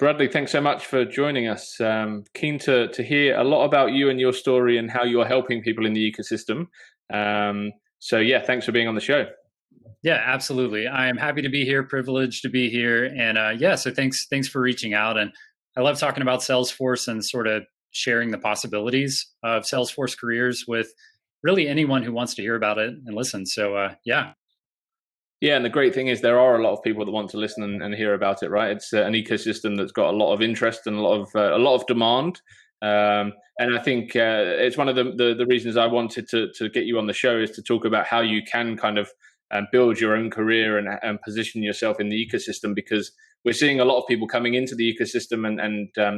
Bradley, thanks so much for joining us. Keen to hear a lot about you and your story and how you're helping people in the ecosystem. So thanks for being on the show. Yeah, absolutely. I am happy to be here, privileged to be here. And so thanks for reaching out. And I love talking about Salesforce and sort of sharing the possibilities of Salesforce careers with really anyone who wants to hear about it and listen. Yeah. Yeah, and the great thing is there are a lot of people that want to listen and hear about it, right? It's an ecosystem that's got a lot of interest and a lot of demand. And I think it's one of the reasons I wanted to get you on the show is to talk about how you can kind of build your own career and position yourself in the ecosystem, because we're seeing a lot of people coming into the ecosystem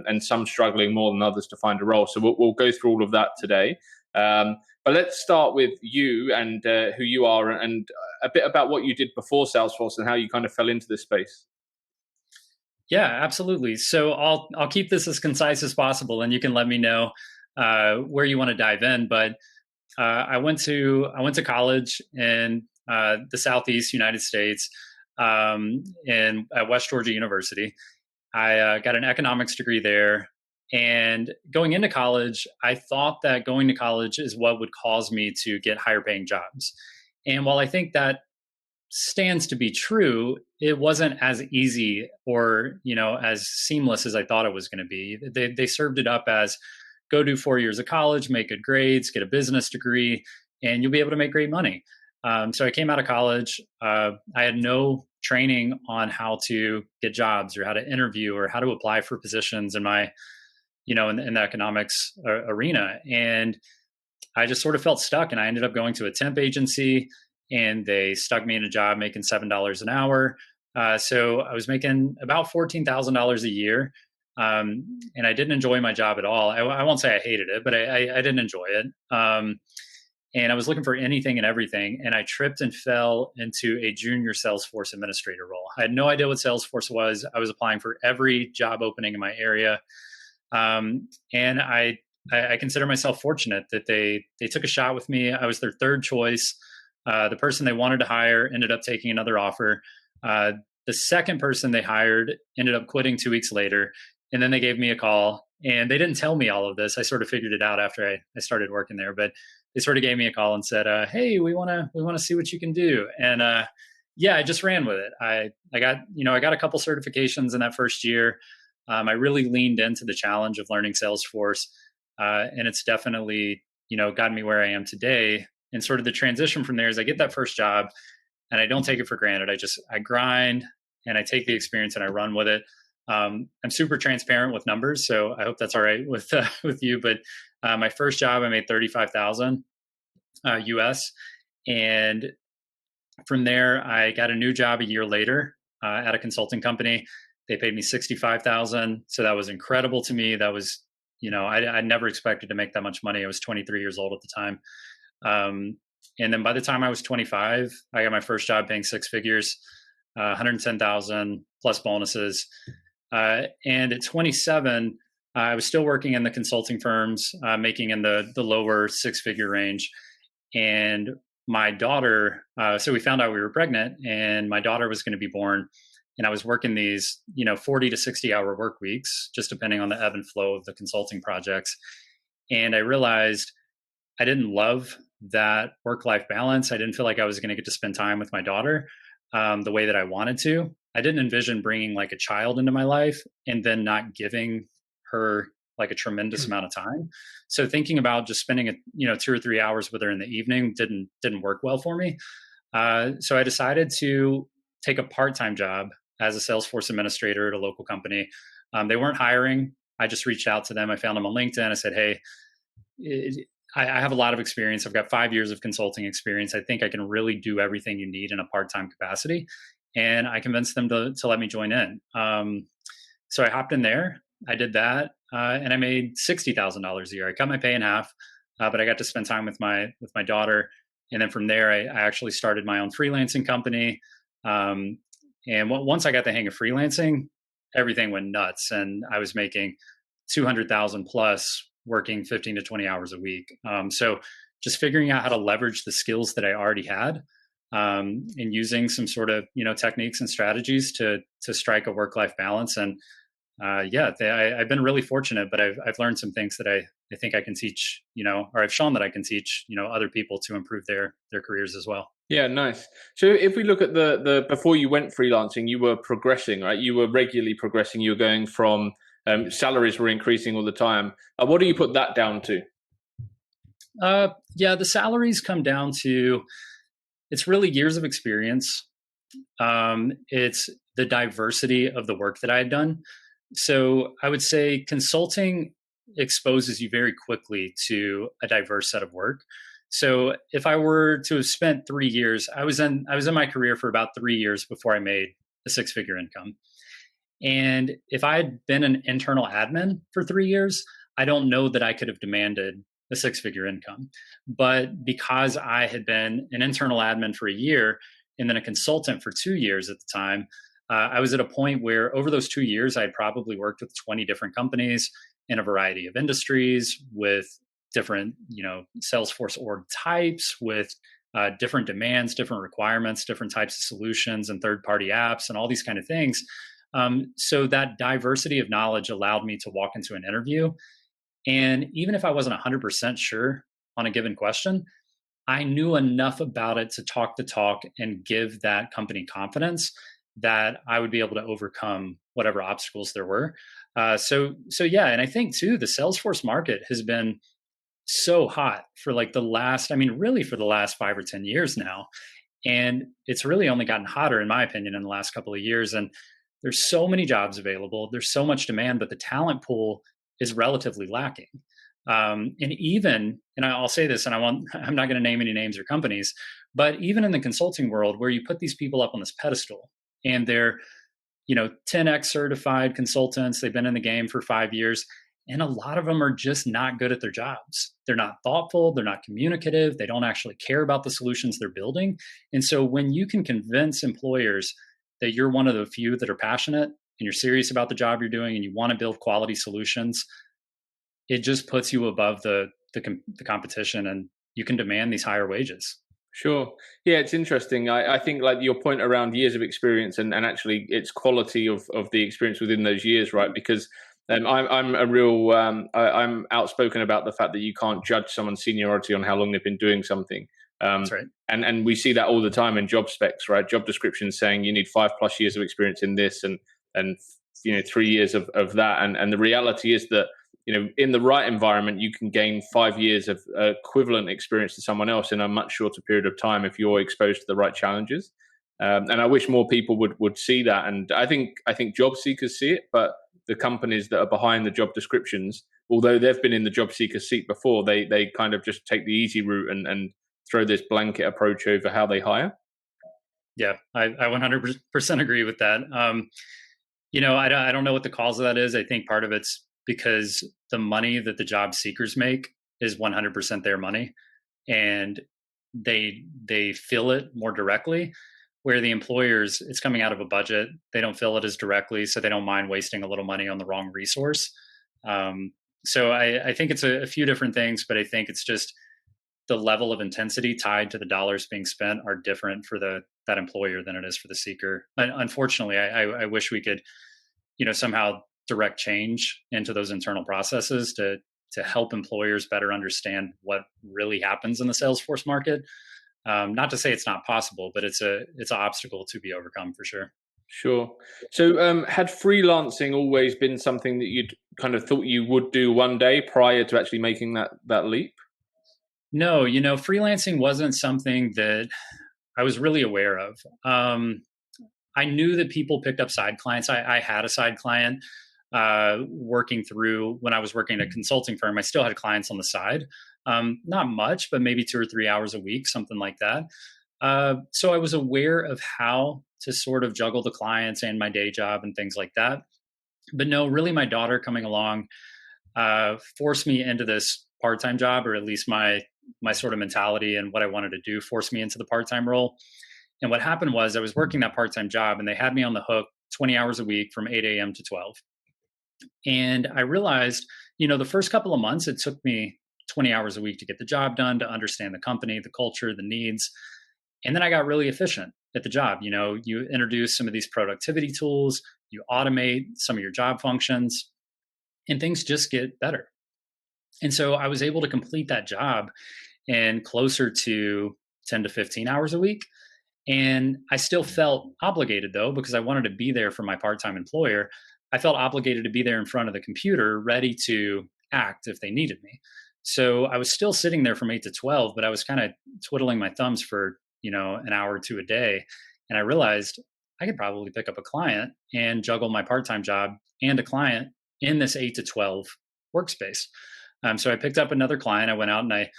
and some struggling more than others to find a role. So we'll go through all of that today. But let's start with you and who you are and a bit about what you did before Salesforce and how you kind of fell into this space. Yeah, absolutely. So I'll keep this as concise as possible, and you can let me know where you want to dive in. But I went to college in the Southeast United States, at West Georgia University. I got an economics degree there. And going into college, I thought that going to college is what would cause me to get higher paying jobs. And while I think that stands to be true, it wasn't as easy or, as seamless as I thought it was going to be. They served it up as go do 4 years of college, make good grades, get a business degree, and you'll be able to make great money. So I came out of college. I had no training on how to get jobs or how to interview or how to apply for positions in my in the economics arena. And I just sort of felt stuck, and I ended up going to a temp agency, and they stuck me in a job making $7 an hour. So I was making about $14,000 a year. And I didn't enjoy my job at all. I won't say I hated it, but I didn't enjoy it. And I was looking for anything and everything. And I tripped and fell into a junior Salesforce administrator role. I had no idea what Salesforce was. I was applying for every job opening in my area. And I consider myself fortunate that they took a shot with me. I was their third choice. The person they wanted to hire ended up taking another offer. The second person they hired ended up quitting 2 weeks later. And then they gave me a call, and they didn't tell me all of this. I sort of figured it out after I started working there, but they sort of gave me a call and said, hey, we want to see what you can do. And, I just ran with it. I got a couple certifications in that first year. I really leaned into the challenge of learning Salesforce, and it's definitely, gotten me where I am today. And sort of the transition from there is I get that first job, and I don't take it for granted. I grind, and I take the experience and I run with it. I'm super transparent with numbers, so I hope that's all right with you. But my first job, I made $35,000 US, and from there, I got a new job a year later at a consulting company. They paid me $65,000. So that was incredible to me. That was, I never expected to make that much money. I was 23 years old at the time. And then by the time I was 25, I got my first job paying six figures, 110,000 plus bonuses. And at 27, I was still working in the consulting firms, making in the lower six-figure range. And my daughter, so we found out we were pregnant, and my daughter was going to be born. And I was working these, 40 to 60-hour work weeks, just depending on the ebb and flow of the consulting projects. And I realized I didn't love that work-life balance. I didn't feel like I was going to get to spend time with my daughter the way that I wanted to. I didn't envision bringing like a child into my life and then not giving her like a tremendous amount of time. So thinking about just spending 2 or 3 hours with her in the evening didn't work well for me. So I decided to take a part-time job as a Salesforce administrator at a local company. They weren't hiring. I just reached out to them. I found them on LinkedIn. I said, hey, I have a lot of experience. I've got 5 years of consulting experience. I think I can really do everything you need in a part-time capacity. And I convinced them to let me join in. So I hopped in there. I did that, and I made $60,000 a year. I cut my pay in half, but I got to spend time with my daughter. And then from there, I actually started my own freelancing company. And once I got the hang of freelancing, everything went nuts, and I was making 200,000 plus, working 15 to 20 hours a week. So just figuring out how to leverage the skills that I already had, and using some sort of techniques and strategies to strike a work-life balance. And I've been really fortunate, but I've learned some things that I think I can teach, or I've shown that I can teach, other people to improve their careers as well. Yeah, nice. So if we look at the before you went freelancing, you were progressing, right? You were regularly progressing. You were going from salaries were increasing all the time. What do you put that down to? The salaries come down to, it's really years of experience. It's the diversity of the work that I had done. So I would say consulting exposes you very quickly to a diverse set of work. So if I were to have spent 3 years, I was in my career for about 3 years before I made a six-figure income. And if I had been an internal admin for 3 years, I don't know that I could have demanded a six-figure income. But because I had been an internal admin for a year and then a consultant for 2 years at the time, I was at a point where over those 2 years, I had probably worked with 20 different companies in a variety of industries with different, Salesforce org types, with different demands, different requirements, different types of solutions and third-party apps and all these kind of things. So that diversity of knowledge allowed me to walk into an interview. And even if I wasn't 100% sure on a given question, I knew enough about it to talk the talk and give that company confidence that I would be able to overcome whatever obstacles there were. Yeah, and I think too, the Salesforce market has been so hot for like really for the last 5 or 10 years now. And it's really only gotten hotter, in my opinion, in the last couple of years. And there's so many jobs available, there's so much demand, but the talent pool is relatively lacking. And I'll say this, and I'm not going to name any names or companies, but even in the consulting world, where you put these people up on this pedestal and they're, 10x certified consultants, they've been in the game for 5 years, and a lot of them are just not good at their jobs. They're not thoughtful, they're not communicative, they don't actually care about the solutions they're building. And so when you can convince employers that you're one of the few that are passionate and you're serious about the job you're doing and you want to build quality solutions, it just puts you above the competition, and you can demand these higher wages. Sure. Yeah, it's interesting. I think like your point around years of experience and actually its quality of the experience within those years, right? Because I'm outspoken about the fact that you can't judge someone's seniority on how long they've been doing something. That's right. And we see that all the time in job specs, right? Job descriptions saying you need 5+ years of experience in this and 3 years of that. And the reality is that, in the right environment, you can gain 5 years of equivalent experience to someone else in a much shorter period of time if you're exposed to the right challenges. And I wish more people would see that. And I think job seekers see it, but the companies that are behind the job descriptions, although they've been in the job seeker seat before, they kind of just take the easy route and throw this blanket approach over how they hire. Yeah, I 100% agree with that. I don't know what the cause of that is. I think part of it's because the money that the job seekers make is 100% their money, and they feel it more directly, where the employers, it's coming out of a budget. They don't feel it as directly, so they don't mind wasting a little money on the wrong resource. So I think it's a few different things, but I think it's just the level of intensity tied to the dollars being spent are different for that employer than it is for the seeker. Unfortunately, I wish we could, somehow direct change into those internal processes to help employers better understand what really happens in the Salesforce market. Not to say it's not possible, but it's an obstacle to be overcome for sure. Sure. So had freelancing always been something that you'd kind of thought you would do one day prior to actually making that leap? No, freelancing wasn't something that I was really aware of. I knew that people picked up side clients. I had a side client working through when I was working at a consulting firm. I still had clients on the side, not much, but maybe 2 or 3 hours a week, something like that. So I was aware of how to sort of juggle the clients and my day job and things like that. But no, really, my daughter coming along forced me into this part-time job, or at least my sort of mentality and what I wanted to do forced me into the part-time role. And what happened was I was working that part-time job, and they had me on the hook 20 hours a week from 8 a.m. to 12. And I realized, the first couple of months, it took me 20 hours a week to get the job done, to understand the company, the culture, the needs. And then I got really efficient. at the job. You introduce some of these productivity tools, you automate some of your job functions, and things just get better. And so I was able to complete that job in closer to 10 to 15 hours a week. And I still felt obligated though, because I wanted to be there for my part-time employer. I felt obligated to be there in front of the computer, ready to act if they needed me. So I was still sitting there from 8 to 12, but I was kind of twiddling my thumbs for, an hour or two a day. And I realized I could probably pick up a client and juggle my part-time job and a client in this 8 to 12 workspace. So I picked up another client. I went out and I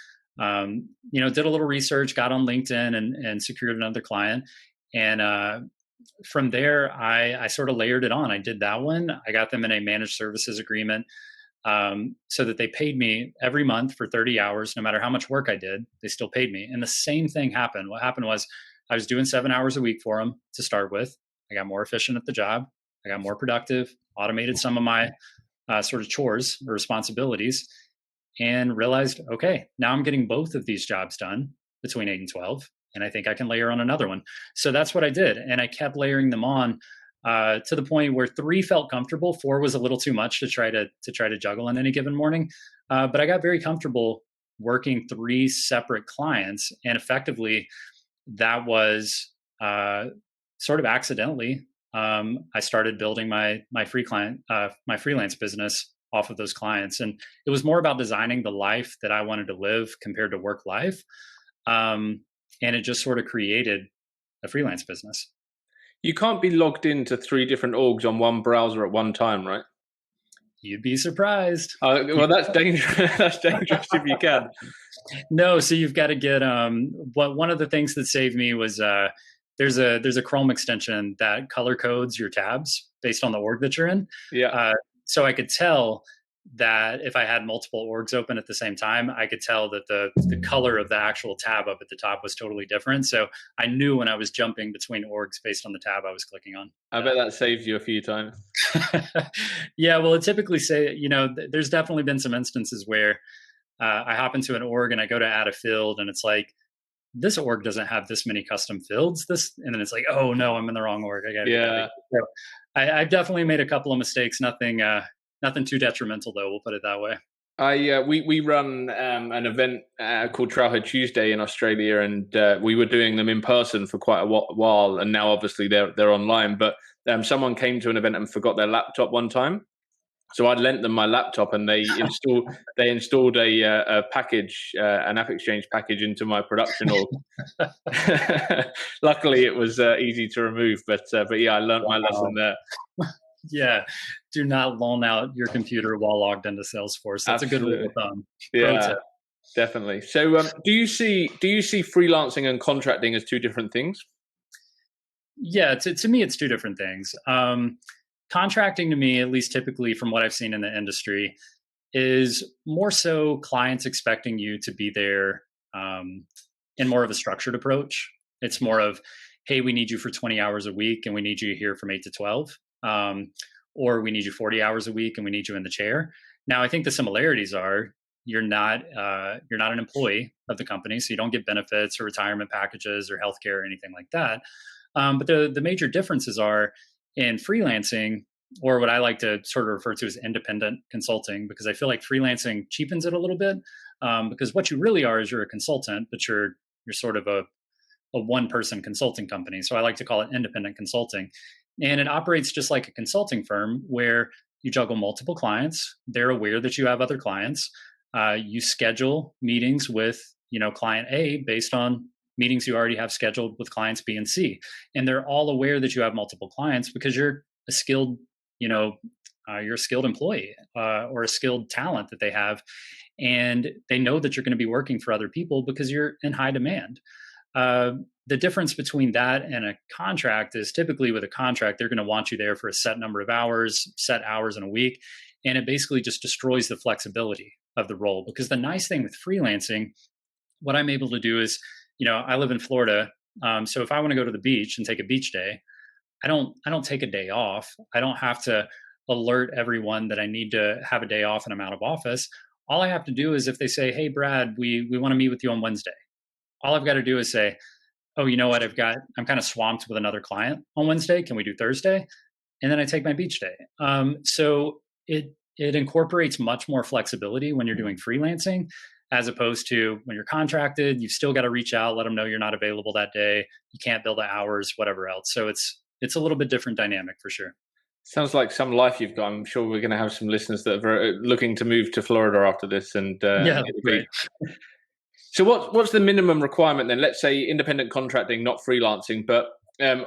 did a little research, got on LinkedIn and secured another client. And from there, I sort of layered it on. I did that one. I got them in a managed services agreement so that they paid me every month for 30 hours. No matter how much work I did, they still paid me. And the same thing happened. What happened was I was doing 7 hours a week for them to start with. I got more efficient at the job. I got more productive, automated some of my sort of chores or responsibilities, and realized, okay, now I'm getting both of these jobs done between 8 and 12, and I think I can layer on another one. So that's what I did. And I kept layering them on to the point where 3 felt comfortable. 4 was a little too much to try to juggle in any given morning. But I got very comfortable working 3 separate clients. And effectively, that was sort of accidentally. I started building my freelance business off of those clients. And it was more about designing the life that I wanted to live compared to work life. And it just sort of created a freelance business. You can't be logged into 3 different orgs on one browser at one time, right? You'd be surprised. Well, that's dangerous. That's dangerous if you can. No, so you've got to get. One of the things that saved me was there's a Chrome extension that color codes your tabs based on the org that you're in. Yeah. So I could tell that if I had multiple orgs open at the same time, I could tell that the color of the actual tab up at the top was totally different. So I knew when I was jumping between orgs based on the tab I was clicking on. I bet that saved you a few times. Yeah, well, it typically there's definitely been some instances where I hop into an org and I go to add a field and it's like, this org doesn't have this many custom fields. And then it's like, oh no, I'm in the wrong org. I got to Yeah. So I've definitely made a couple of mistakes. Nothing too detrimental though. We'll put it that way. We run an event called Trailhead Tuesday in Australia, and we were doing them in person for quite a while, and now obviously they're online. But someone came to an event and forgot their laptop one time, so I lent them my laptop, and they installed a package, an App Exchange package into my production org. Luckily, it was easy to remove, but yeah, I learned my lesson there. Yeah, do not loan out your computer while logged into Salesforce. That's Absolutely. A good rule of thumb. Yeah, definitely. So, do you see freelancing and contracting as 2 different things? Yeah, to me, it's 2 different things. Contracting to me, at least typically from what I've seen in the industry, is more so clients expecting you to be there in more of a structured approach. It's more of, hey, we need you for 20 hours a week and we need you here from 8 to 12. Or we need you 40 hours a week and we need you in the chair. Now, I think the similarities are you're not an employee of the company, so you don't get benefits or retirement packages or healthcare or anything like that. But the major differences are in freelancing, or what I like to sort of refer to as independent consulting, because I feel like freelancing cheapens it a little bit. Because what you really are is you're a consultant, but you're sort of a one-person consulting company. So I like to call it independent consulting. And it operates just like a consulting firm where you juggle multiple clients. They're aware that you have other clients. You schedule meetings with, client A based on meetings you already have scheduled with clients B and C. And they're all aware that you have multiple clients because you're a skilled, you're a skilled employee or a skilled talent that they have. And they know that you're going to be working for other people because you're in high demand. The difference between that and a contract is typically with a contract, they're going to want you there for a set number of hours, set hours in a week. And it basically just destroys the flexibility of the role. Because the nice thing with freelancing, what I'm able to do is, I live in Florida. So if I want to go to the beach and take a beach day, I don't take a day off. I don't have to alert everyone that I need to have a day off and I'm out of office. All I have to do is if they say, hey, Brad, we want to meet with you on Wednesday. All I've got to do is say, oh, you know what, I'm kind of swamped with another client on Wednesday. Can we do Thursday? And then I take my beach day. So it incorporates much more flexibility when you're doing freelancing, as opposed to when you're contracted. You've still got to reach out, let them know you're not available that day. You can't bill the hours, whatever else. So it's a little bit different dynamic for sure. Sounds like some life you've got. I'm sure we're going to have some listeners that are looking to move to Florida after this and Yeah, get the great. beach. So what's the minimum requirement then? Let's say independent contracting, not freelancing, but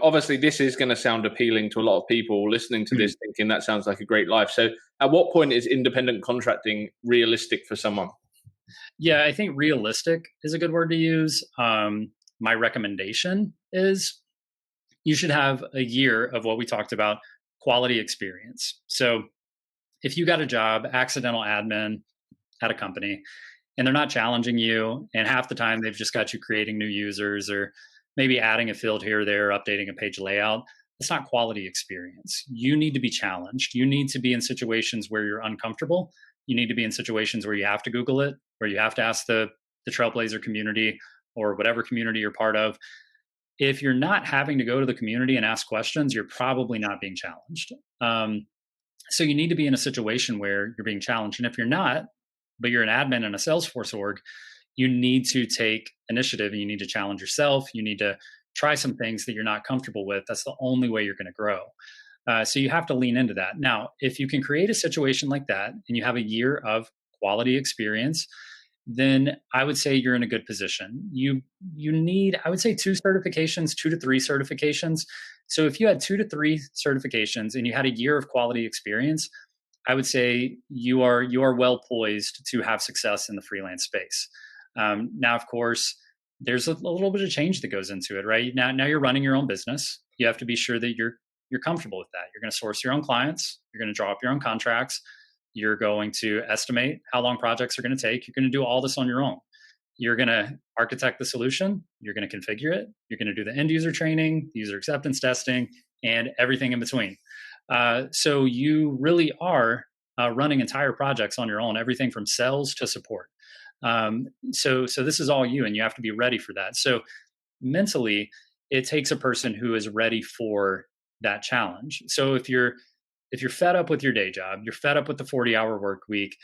obviously this is going to sound appealing to a lot of people listening to this, thinking that sounds like a great life. So at what point is independent contracting realistic for someone? Yeah, I think realistic is a good word to use. My recommendation is you should have a year of what we talked about, quality experience. So if you got a job, accidental admin at a company, and they're not challenging you, and half the time they've just got you creating new users or maybe adding a field here or there, updating a page layout, it's not quality experience. You need to be challenged. You need to be in situations where you're uncomfortable. You need to be in situations where you have to Google it, where you have to ask the Trailblazer community or whatever community you're part of. If you're not having to go to the community and ask questions, you're probably not being challenged. So you need to be in a situation where you're being challenged. And if you're not, but you're an admin in a Salesforce org, you need to take initiative and you need to challenge yourself. You need to try some things that you're not comfortable with. That's the only way you're going to grow. So you have to lean into that. Now, if you can create a situation like that and you have a year of quality experience, then I would say you're in a good position. You need, I would say, 2 certifications, 2 to 3 certifications. So if you had 2 to 3 certifications and you had a year of quality experience, I would say you are well poised to have success in the freelance space. Now, of course, there's a little bit of change that goes into it, right? Now you're running your own business. You have to be sure that you're comfortable with that. You're going to source your own clients. You're going to draw up your own contracts. You're going to estimate how long projects are going to take. You're going to do all this on your own. You're going to architect the solution. You're going to configure it. You're going to do the end user training, user acceptance testing, and everything in between. So you really are running entire projects on your own, everything from sales to support. So this is all you, and you have to be ready for that. So mentally, it takes a person who is ready for that challenge. So if you're fed up with your day job, you're fed up with the 40-hour work week,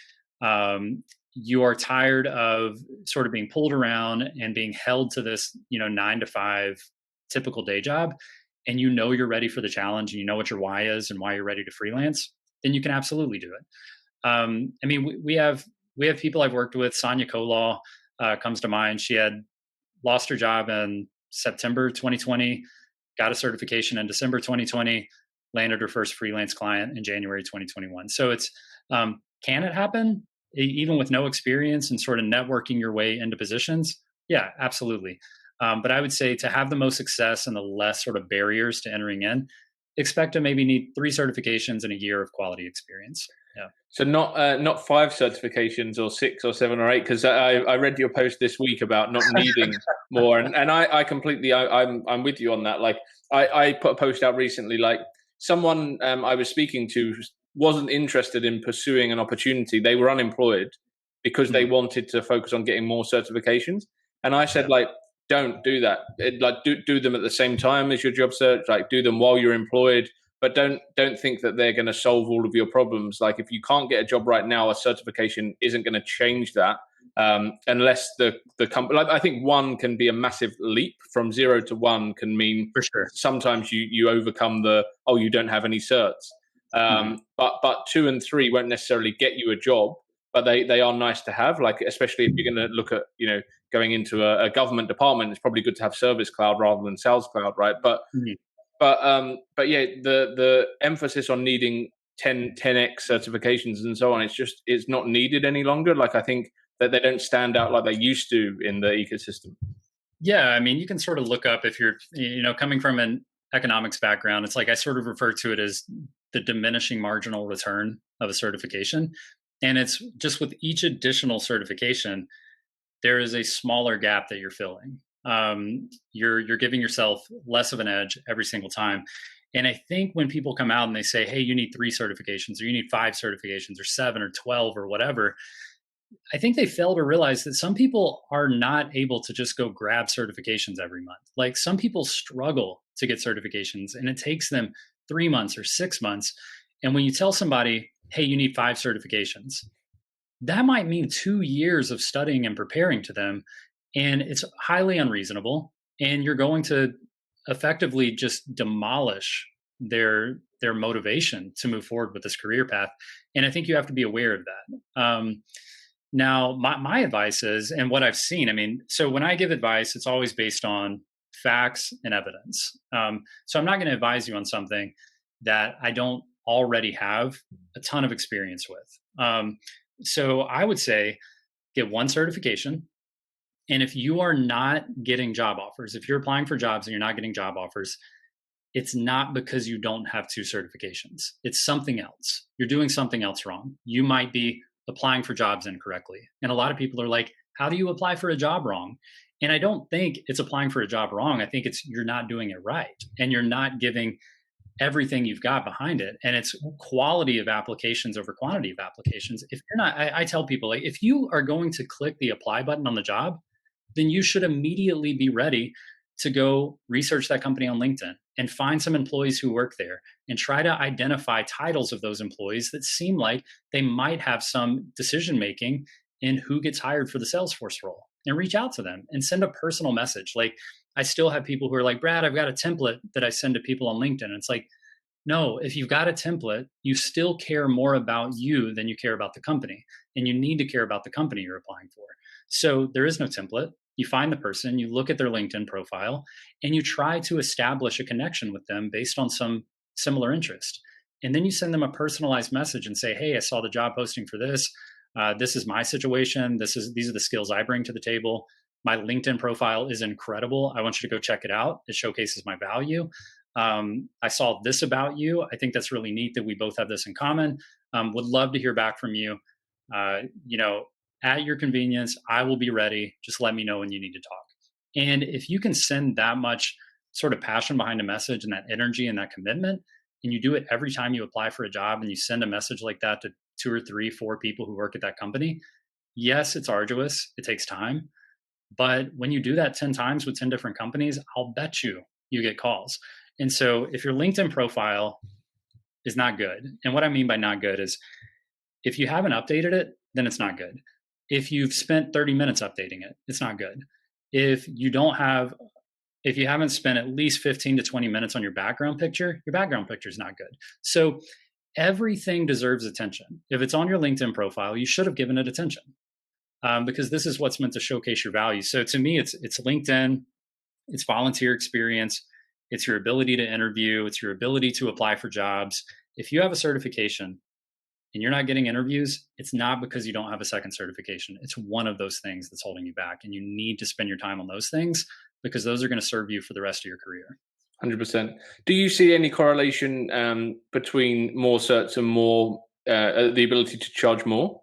you are tired of sort of being pulled around and being held to this, 9 to 5 typical day job, and you're ready for the challenge and you know what your why is and why you're ready to freelance, then you can absolutely do it. We have people I've worked with. Sonia Kolaw comes to mind. She had lost her job in September 2020, got a certification in December 2020, landed her first freelance client in January 2021. So it's, can it happen even with no experience and sort of networking your way into positions? Yeah, absolutely. But I would say to have the most success and the less sort of barriers to entering in, expect to maybe need 3 certifications and a year of quality experience. Yeah. So not 5 certifications or 6 or 7 or 8, because I read your post this week about not needing more, and I completely I'm with you on that. Like I put a post out recently, like someone I was speaking to wasn't interested in pursuing an opportunity. They were unemployed because they wanted to focus on getting more certifications, and I said, like, don't do that. Do them at the same time as your job search. Like, do them while you're employed. But don't think that they're going to solve all of your problems. Like, if you can't get a job right now, a certification isn't going to change that, unless the company. Like, I think 1 can be a massive leap. From 0 to 1 can mean, for sure, sometimes you overcome you don't have any certs. But 2 and 3 won't necessarily get you a job, but they are nice to have. Like, especially if you're going to look at going into a government department, it's probably good to have Service Cloud rather than Sales Cloud, right? But yeah, the emphasis on needing 10x certifications and so on, it's not needed any longer. Like, I think that they don't stand out like they used to in the ecosystem. Yeah, you can sort of look up, if you're coming from an economics background, it's like I sort of refer to it as the diminishing marginal return of a certification. And it's just with each additional certification, there is a smaller gap that you're filling. You're giving yourself less of an edge every single time. And I think when people come out and they say, hey, you need 3 certifications, or you need 5 certifications, or 7 or 12 or whatever, I think they fail to realize that some people are not able to just go grab certifications every month. Like some people struggle to get certifications and it takes them 3 months or 6 months. And when you tell somebody, hey, you need 5 certifications, that might mean 2 years of studying and preparing to them. And it's highly unreasonable. And you're going to effectively just demolish their motivation to move forward with this career path. And I think you have to be aware of that. Now, my advice is, and what I've seen, I mean, so when I give advice, it's always based on facts and evidence. So I'm not going to advise you on something that I don't already have a ton of experience with. So I would say get 1 certification. And if you are not getting job offers, if you're applying for jobs and you're not getting job offers, it's not because you don't have 2 certifications. It's something else. You're doing something else wrong. You might be applying for jobs incorrectly. And a lot of people are like, how do you apply for a job wrong? And I don't think it's applying for a job wrong. I think it's you're not doing it right. And you're not giving everything you've got behind it. And it's quality of applications over quantity of applications. If you're not, I tell people, like, if you are going to click the apply button on the job, then you should immediately be ready to go research that company on LinkedIn and find some employees who work there and try to identify titles of those employees that seem like they might have some decision making in who gets hired for the Salesforce role, and reach out to them and send a personal message. Like, I still have people who are like, Brad, I've got a template that I send to people on LinkedIn. And it's like, no, if you've got a template, you still care more about you than you care about the company. And you need to care about the company you're applying for. So there is no template. You find the person, you look at their LinkedIn profile, and you try to establish a connection with them based on some similar interest. And then you send them a personalized message and say, hey, I saw the job posting for this. This is my situation. These are the skills I bring to the table. My LinkedIn profile is incredible. I want you to go check it out. It showcases my value. I saw this about you. I think that's really neat that we both have this in common. Would love to hear back from you. At your convenience, I will be ready. Just let me know when you need to talk. And if you can send that much sort of passion behind a message and that energy and that commitment, and you do it every time you apply for a job and you send a message like that to 2 or 3, 4 people who work at that company, yes, it's arduous. It takes time. But when you do that 10 times with 10 different companies, I'll bet you get calls. And so if your LinkedIn profile is not good, and what I mean by not good is if you haven't updated it, then it's not good. If you've spent 30 minutes updating it, it's not good. If you haven't spent at least 15 to 20 minutes on your background picture is not good. So everything deserves attention. If it's on your LinkedIn profile, you should have given it attention because this is what's meant to showcase your value. So to me, it's LinkedIn, it's volunteer experience, it's your ability to interview, it's your ability to apply for jobs. If you have a certification and you're not getting interviews, it's not because you don't have a second certification. It's one of those things that's holding you back. And you need to spend your time on those things because those are going to serve you for the rest of your career. 100%. Do you see any correlation between more certs and more the ability to charge more?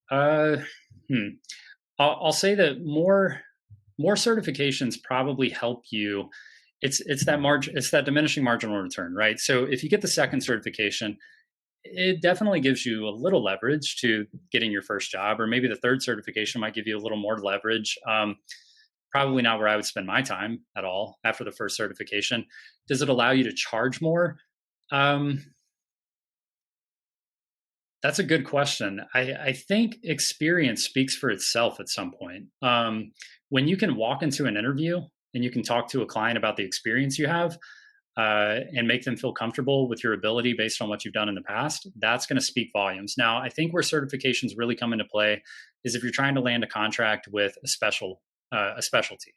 I'll say that more certifications probably help you. It's that diminishing marginal return, right? So if you get the second certification, it definitely gives you a little leverage to getting your first job, or maybe the third certification might give you a little more leverage. Probably not where I would spend my time at all after the first certification. Does it allow you to charge more? That's a good question. I think experience speaks for itself at some point. When you can walk into an interview and you can talk to a client about the experience you have, and make them feel comfortable with your ability based on what you've done in the past, that's going to speak volumes. Now, I think where certifications really come into play is if you're trying to land a contract with a specialty.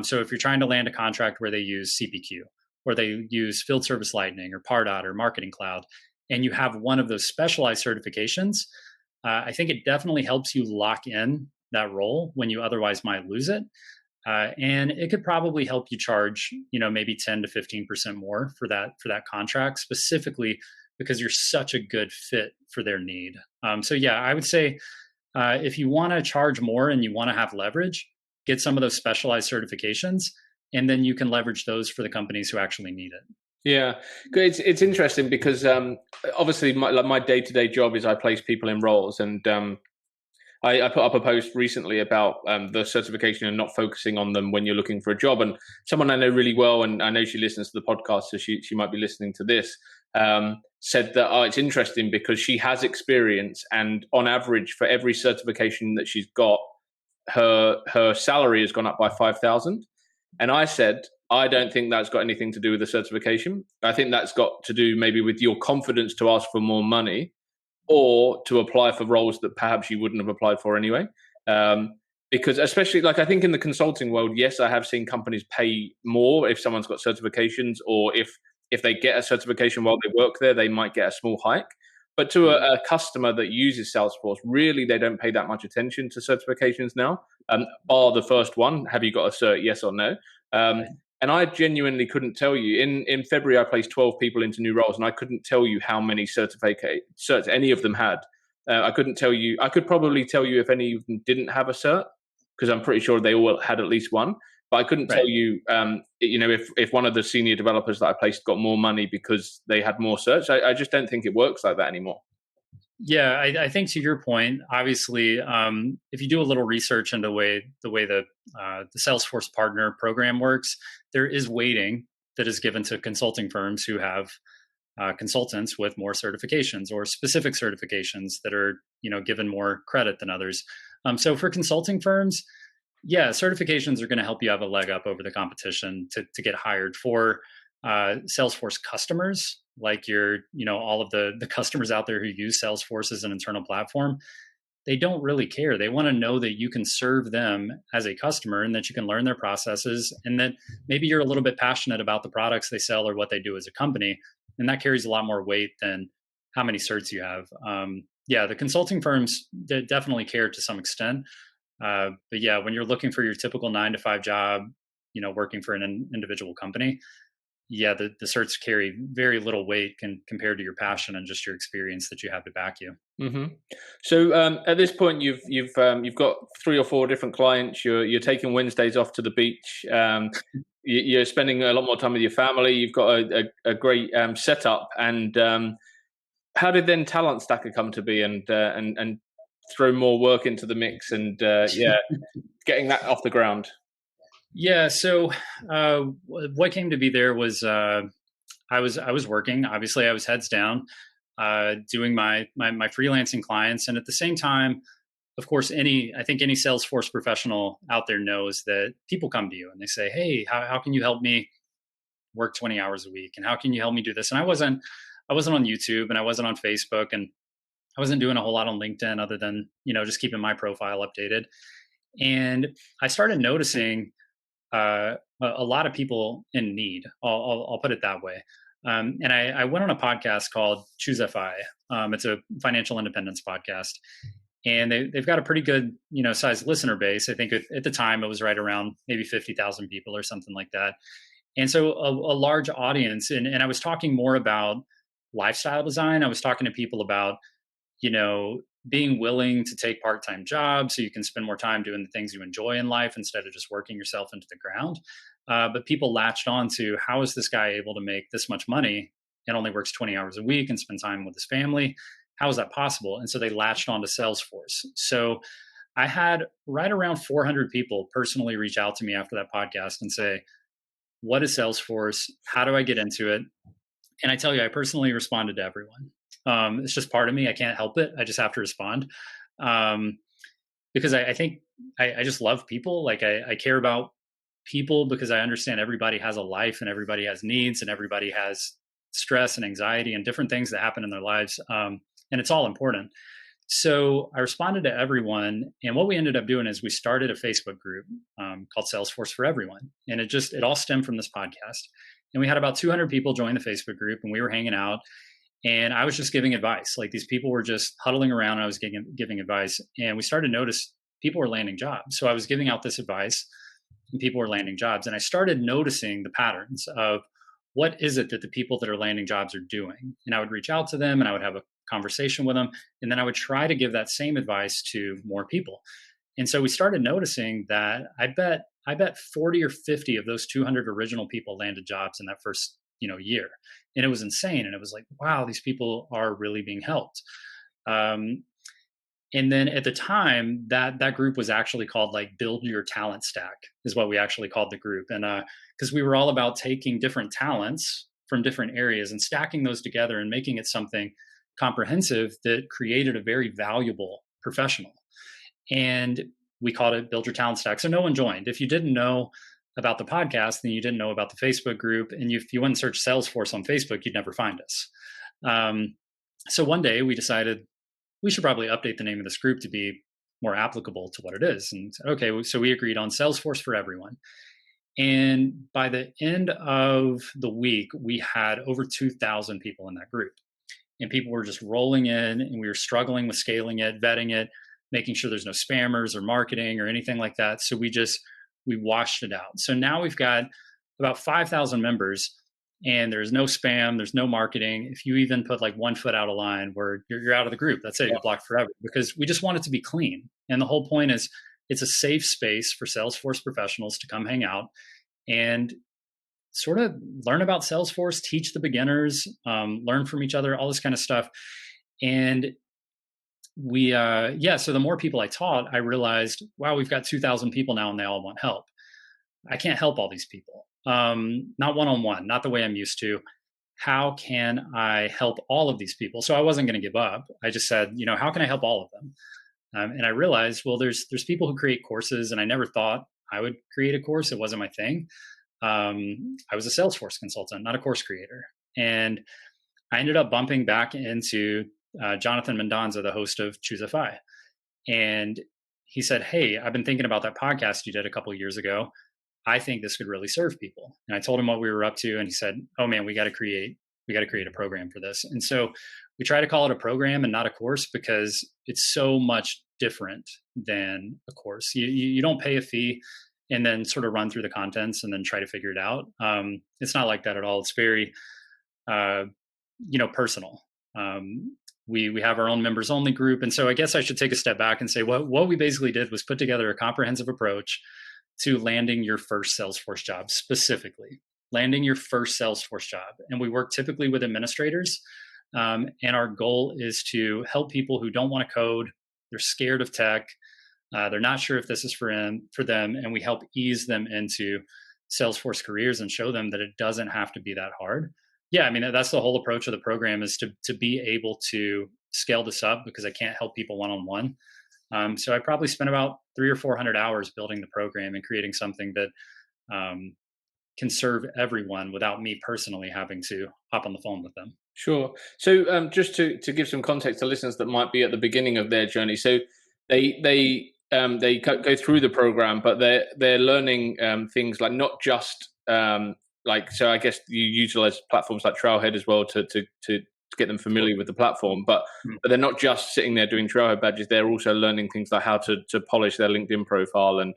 So if you're trying to land a contract where they use CPQ, or they use Field Service Lightning, or Pardot, or Marketing Cloud, and you have one of those specialized certifications, I think it definitely helps you lock in that role when you otherwise might lose it. And it could probably help you charge, maybe 10 to 15% more for that contract, specifically because you're such a good fit for their need. So yeah, I would say if you want to charge more and you want to have leverage, get some of those specialized certifications, and then you can leverage those for the companies who actually need it. Yeah, it's interesting because obviously my day-to-day job is I place people in roles, and I put up a post recently about the certification and not focusing on them when you're looking for a job. And someone I know really well, and I know she listens to the podcast, so she might be listening to this, said that it's interesting because she has experience, and on average, for every certification that she's got, her salary has gone up by 5,000. And I said, I don't think that's got anything to do with the certification. I think that's got to do maybe with your confidence to ask for more money or to apply for roles that perhaps you wouldn't have applied for anyway. Because especially, like, I think in the consulting world, yes, I have seen companies pay more if someone's got certifications, or if they get a certification while they work there, they might get a small hike. But to a customer that uses Salesforce, really, they don't pay that much attention to certifications now. Bar the first one, have you got a cert, yes or no? And I genuinely couldn't tell you. In February, I placed 12 people into new roles, and I couldn't tell you how many certs any of them had. I couldn't tell you. I could probably tell you if any of them didn't have a cert, because I'm pretty sure they all had at least one. But I couldn't tell you, if one of the senior developers that I placed got more money because they had more certs. I just don't think it works like that anymore. Yeah, I think to your point, obviously, if you do a little research into the way the Salesforce Partner Program works, there is weighting that is given to consulting firms who have consultants with more certifications or specific certifications that are given more credit than others. So for consulting firms, yeah, certifications are going to help you have a leg up over the competition to get hired. For Salesforce customers, like all of the customers out there who use Salesforce as an internal platform, they don't really care. They want to know that you can serve them as a customer and that you can learn their processes, and that maybe you're a little bit passionate about the products they sell or what they do as a company. And that carries a lot more weight than how many certs you have. Yeah, the consulting firms definitely care to some extent. But yeah, when you're looking for your typical 9-to-5 job, working for an individual company, yeah, the certs carry very little weight compared to your passion and just your experience that you have to back you. Mm-hmm. So at this point, you've got 3 or 4 different clients. You're taking Wednesdays off to the beach. You're spending a lot more time with your family. You've got a great setup. And how did then TalentStacker come to be, and throw more work into the mix, and getting that off the ground? Yeah. So what came to be there was I was working. Obviously, I was heads down, doing my freelancing clients, and at the same time, of course, I think any Salesforce professional out there knows that people come to you and they say, "Hey, how can you help me work 20 hours a week? And how can you help me do this?" And I wasn't on YouTube, and I wasn't on Facebook, and I wasn't doing a whole lot on LinkedIn other than just keeping my profile updated. And I started noticing a lot of people in need. I'll put it that way. And I went on a podcast called Choose FI. It's a financial independence podcast, and they've got a pretty good sized listener base. I think at the time it was right around maybe 50,000 people or something like that. And so a large audience. And I was talking more about lifestyle design. I was talking to people about being willing to take part-time jobs so you can spend more time doing the things you enjoy in life instead of just working yourself into the ground. But people latched on to, how is this guy able to make this much money and only works 20 hours a week and spend time with his family? How is that possible? And so they latched on to Salesforce. So I had right around 400 people personally reach out to me after that podcast and say, what is Salesforce? How do I get into it? And I tell you, I personally responded to everyone. It's just part of me. I can't help it. I just have to respond because I think I just love people. Like I care about people because I understand everybody has a life and everybody has needs and everybody has stress and anxiety and different things that happen in their lives. And it's all important. So I responded to everyone. And what we ended up doing is we started a Facebook group called Salesforce for Everyone. And it all stemmed from this podcast. And we had about 200 people join the Facebook group, and we were hanging out. And I was just giving advice. Like, these people were just huddling around, and I was giving advice. And we started to notice people were landing jobs. So I was giving out this advice and people were landing jobs. And I started noticing the patterns of what is it that the people that are landing jobs are doing. And I would reach out to them and I would have a conversation with them. And then I would try to give that same advice to more people. And so we started noticing that I bet 40 or 50 of those 200 original people landed jobs in that first year. And it was insane. And it was like, wow, these people are really being helped. And then at the time, that group was actually called like Build Your Talent Stack is what we actually called the group. And because we were all about taking different talents from different areas and stacking those together and making it something comprehensive that created a very valuable professional. And we called it Build Your Talent Stack. So no one joined. If you didn't know about the podcast, then you didn't know about the Facebook group. And if you wouldn't search Salesforce on Facebook, you'd never find us. So one day we decided we should probably update the name of this group to be more applicable to what it is. And okay, so we agreed on Salesforce for everyone. And by the end of the week, we had over 2,000 people in that group. And people were just rolling in, and we were struggling with scaling it, vetting it, making sure there's no spammers or marketing or anything like that. So we washed it out. So now we've got about 5,000 members, and there's no spam, there's no marketing. If you even put like one foot out of line, where you're out of the group, that's it, you're blocked forever, because we just want it to be clean. And the whole point is it's a safe space for Salesforce professionals to come hang out and sort of learn about Salesforce, teach the beginners, learn from each other, all this kind of stuff. And so the more people I taught, I realized, wow, we've got 2,000 people now and they all want help. I can't help all these people. Not one-on-one, not the way I'm used to. How can I help all of these people? So I wasn't going to give up. I just said, how can I help all of them? And I realized, well, there's people who create courses, and I never thought I would create a course. It wasn't my thing. I was a Salesforce consultant, not a course creator. And I ended up bumping back into Jonathan Mendonza, the host of Choose FI. And he said, hey, I've been thinking about that podcast you did a couple of years ago. I think this could really serve people. And I told him what we were up to, and he said, oh man, we got to create a program for this. And so we try to call it a program and not a course, because it's so much different than a course. You don't pay a fee and then sort of run through the contents and then try to figure it out. It's not like that at all. It's very, personal. We have our own members only group. And so I guess I should take a step back and say what we basically did was put together a comprehensive approach to landing your first Salesforce job, specifically landing your first Salesforce job. And we work typically with administrators. And our goal is to help people who don't want to code. They're scared of tech. They're not sure if this is for them. And we help ease them into Salesforce careers and show them that it doesn't have to be that hard. Yeah, I mean, that's the whole approach of the program, is to be able to scale this up, because I can't help people one-on-one. So I probably spent about 300 or 400 hours building the program and creating something that can serve everyone without me personally having to hop on the phone with them. Sure. So just to give some context to listeners that might be at the beginning of their journey. So they go through the program, but they're learning things like not just so I guess you utilize platforms like Trailhead as well to get them familiar with the platform, but they're not just sitting there doing Trailhead badges. They're also learning things like how to polish their LinkedIn profile and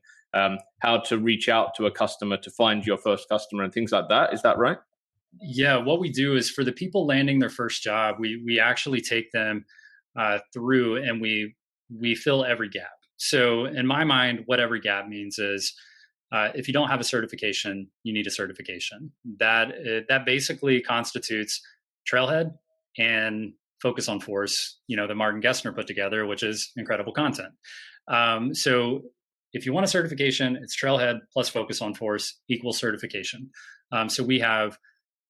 how to reach out to a customer to find your first customer and things like that. Is that right? Yeah, what we do is for the people landing their first job, we actually take them through and we fill every gap. So in my mind, what every gap means is if you don't have a certification, you need a certification. That basically constitutes Trailhead and Focus on Force, that Martin Gessner put together, which is incredible content. So if you want a certification, it's Trailhead plus Focus on Force equals certification. So we have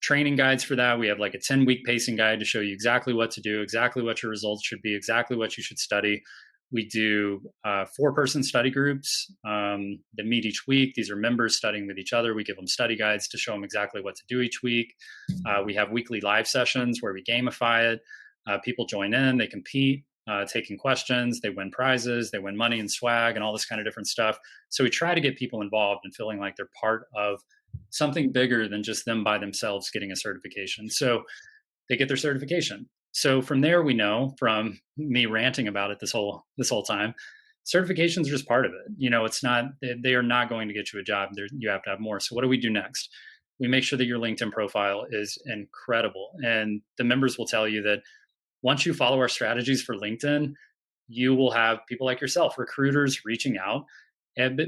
training guides for that. We have like a 10-week pacing guide to show you exactly what to do, exactly what your results should be, exactly what you should study. We do 4-person study groups that meet each week. These are members studying with each other. We give them study guides to show them exactly what to do each week. We have weekly live sessions where we gamify it. People join in, they compete, taking questions, they win prizes, they win money and swag and all this kind of different stuff. So we try to get people involved and feeling like they're part of something bigger than just them by themselves getting a certification. So they get their certification. So from there, we know from me ranting about it this whole time, certifications are just part of it. It's not, they are not going to get you a job. You have to have more. So what do we do next? We make sure that your LinkedIn profile is incredible. And the members will tell you that once you follow our strategies for LinkedIn, you will have people like yourself, recruiters reaching out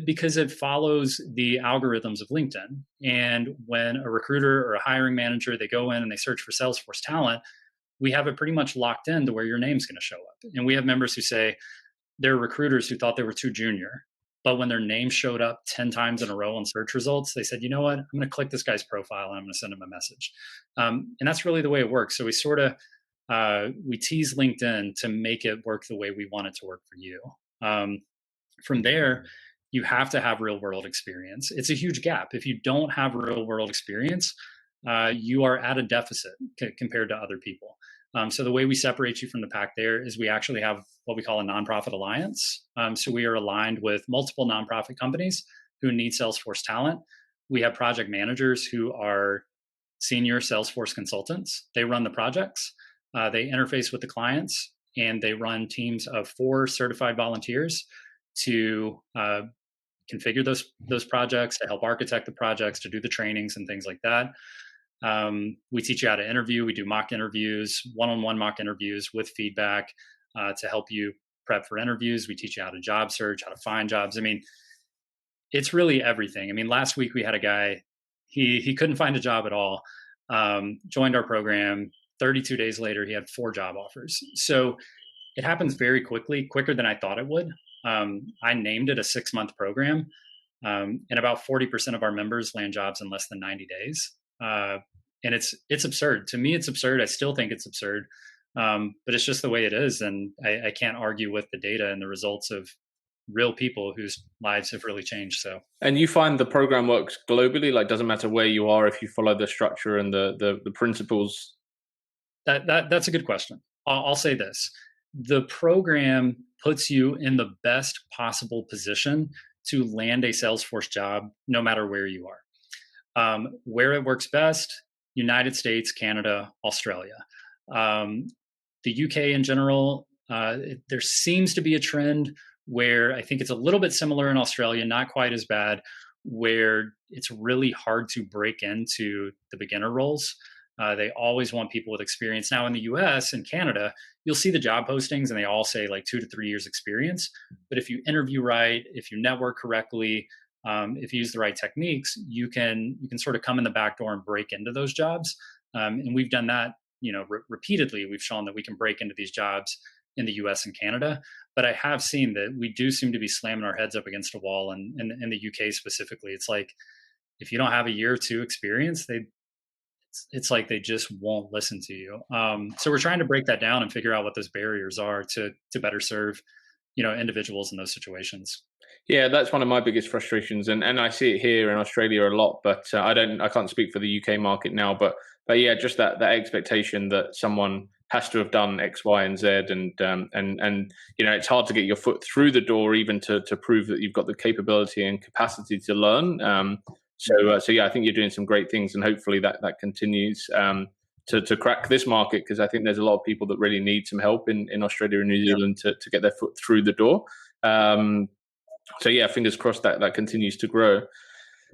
because it follows the algorithms of LinkedIn. And when a recruiter or a hiring manager, they go in and they search for Salesforce talent, we have it pretty much locked in to where your name's going to show up. And we have members who say they're recruiters who thought they were too junior, but when their name showed up 10 times in a row on search results, they said, you know what, I'm going to click this guy's profile and I'm going to send him a message. And that's really the way it works. So we sort of, we tease LinkedIn to make it work the way we want it to work for you. From there, you have to have real world experience. It's a huge gap. If you don't have real world experience, you are at a deficit compared to other people. So the way we separate you from the pack there is we actually have what we call a nonprofit alliance. So we are aligned with multiple nonprofit companies who need Salesforce talent. We have project managers who are senior Salesforce consultants. They run the projects, they interface with the clients, and they run teams of 4 certified volunteers to configure those projects, to help architect the projects, to do the trainings and things like that. We teach you how to interview. We do mock interviews, one-on-one mock interviews with feedback to help you prep for interviews. We teach you how to job search, how to find jobs. I mean, it's really everything. I mean, last week we had a guy, he couldn't find a job at all, joined our program. 32 days later, he had 4 job offers. So it happens very quickly, quicker than I thought it would. I named it a 6-month program, and about 40% of our members land jobs in less than 90 days. And it's absurd. To me, it's absurd. I still think it's absurd. But it's just the way it is. And I can't argue with the data and the results of real people whose lives have really changed. So, and you find the program works globally? Like, doesn't matter where you are if you follow the structure and the principles? That's a good question. I'll say this. The program puts you in the best possible position to land a Salesforce job, no matter where you are. Where it works best, United States, Canada, Australia. The UK in general, there seems to be a trend where I think it's a little bit similar in Australia, not quite as bad, where it's really hard to break into the beginner roles. They always want people with experience. Now in the US and Canada, you'll see the job postings and they all say like 2 to 3 years experience. But if you interview right, if you network correctly, if you use the right techniques, you can sort of come in the back door and break into those jobs. And we've done that, repeatedly. We've shown that we can break into these jobs in the US and Canada. But I have seen that we do seem to be slamming our heads up against a wall. And in the UK specifically, it's like, if you don't have a year or 2 experience, it's like they just won't listen to you. So we're trying to break that down and figure out what those barriers are to better serve, individuals in those situations. Yeah, that's one of my biggest frustrations, and I see it here in Australia a lot. But I can't speak for the UK market now. But yeah, just that expectation that someone has to have done X, Y, and Z, and it's hard to get your foot through the door, even to prove that you've got the capability and capacity to learn. So yeah, I think you're doing some great things, and hopefully that continues to crack this market, because I think there's a lot of people that really need some help in Australia and New Zealand to get their foot through the door. So yeah, fingers crossed that continues to grow.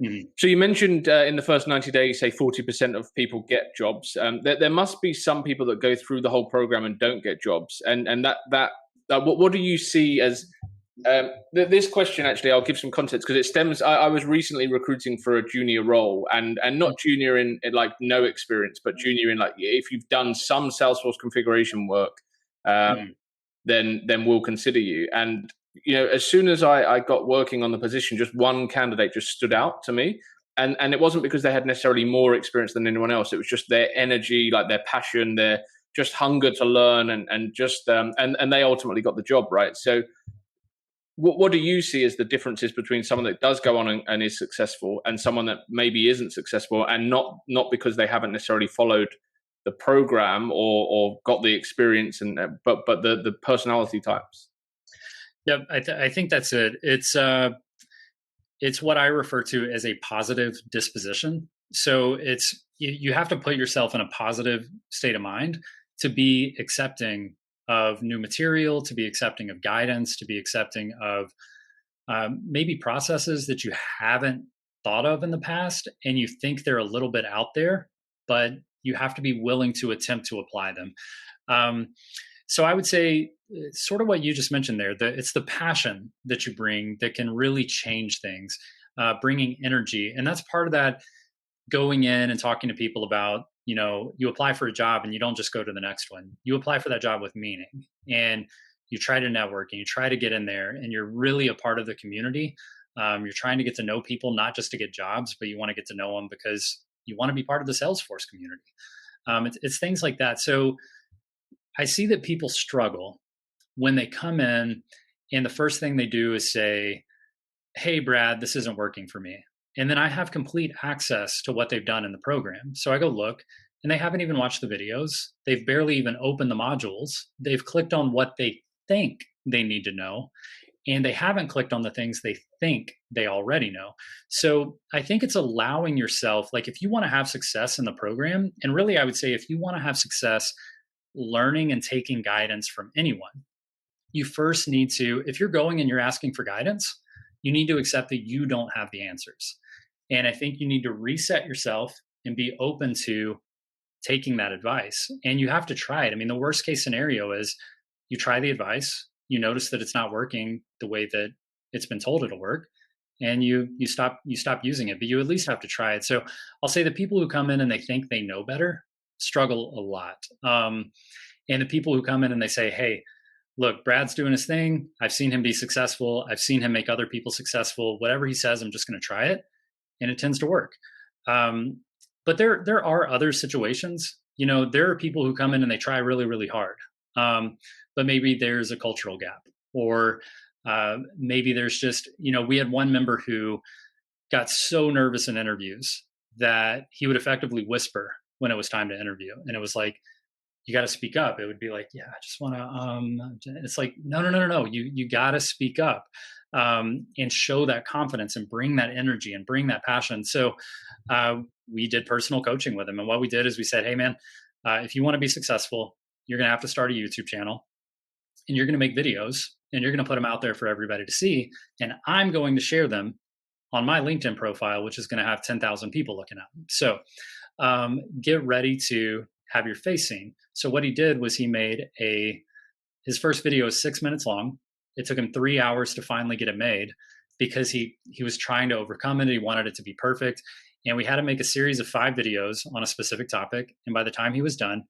Mm-hmm. So you mentioned in the first 90 days, say 40% of people get jobs. There must be some people that go through the whole program and don't get jobs. And that what do you see as this question? Actually, I'll give some context because it stems. I was recently recruiting for a junior role, and not junior in like no experience, but junior in like if you've done some Salesforce configuration work, then we'll consider you. And as soon as I got working on the position, just one candidate just stood out to me. And it wasn't because they had necessarily more experience than anyone else. It was just their energy, like their passion, their just hunger to learn, and just and they ultimately got the job, right? So what do you see as the differences between someone that does go on and is successful and someone that maybe isn't successful, and not because they haven't necessarily followed the program or got the experience, but the personality types? Yeah, I think that's it. It's what I refer to as a positive disposition. So you have to put yourself in a positive state of mind to be accepting of new material, to be accepting of guidance, to be accepting of maybe processes that you haven't thought of in the past, and you think they're a little bit out there, but you have to be willing to attempt to apply them. So I would say it's sort of what you just mentioned there. It's the passion that you bring that can really change things, bringing energy. And that's part of that, going in and talking to people about, you apply for a job and you don't just go to the next one. You apply for that job with meaning, and you try to network and you try to get in there, and you're really a part of the community. You're trying to get to know people, not just to get jobs, but you want to get to know them because you want to be part of the Salesforce community. It's things like that. So I see that people struggle when they come in and the first thing they do is say, "Hey, Brad, this isn't working for me." And then I have complete access to what they've done in the program. So I go look, and they haven't even watched the videos. They've barely even opened the modules. They've clicked on what they think they need to know, and they haven't clicked on the things they think they already know. So I think it's allowing yourself, like, if you want to have success in the program, and really I would say if you want to have success learning and taking guidance from anyone, you first need to, if you're going and you're asking for guidance, you need to accept that you don't have the answers. And I think you need to reset yourself and be open to taking that advice. And you have to try it. I mean, the worst case scenario is you try the advice, you notice that it's not working the way that it's been told it'll work, and you stop using it, but you at least have to try it. So I'll say the people who come in and they think they know better struggle a lot. And the people who come in and they say, "Hey, look, Brad's doing his thing. I've seen him be successful. I've seen him make other people successful. Whatever he says, I'm just going to try it." And it tends to work. But there are other situations. There are people who come in and they try really, really hard. But maybe there's a cultural gap, or maybe there's just, we had one member who got so nervous in interviews that he would effectively whisper when it was time to interview. And it was like, "You got to speak up." It would be like, "Yeah, I just want to," it's like, no. You got to speak up, and show that confidence and bring that energy and bring that passion. So, we did personal coaching with him. And what we did is we said, "Hey man, if you want to be successful, you're going to have to start a YouTube channel, and you're going to make videos, and you're going to put them out there for everybody to see. And I'm going to share them on my LinkedIn profile, which is going to have 10,000 people looking at them. So, get ready to have your face seen." So what he did was he made his first video is 6 minutes long. It took him 3 hours to finally get it made because he was trying to overcome it. He wanted it to be perfect. And we had to make a series of 5 videos on a specific topic. And by the time he was done,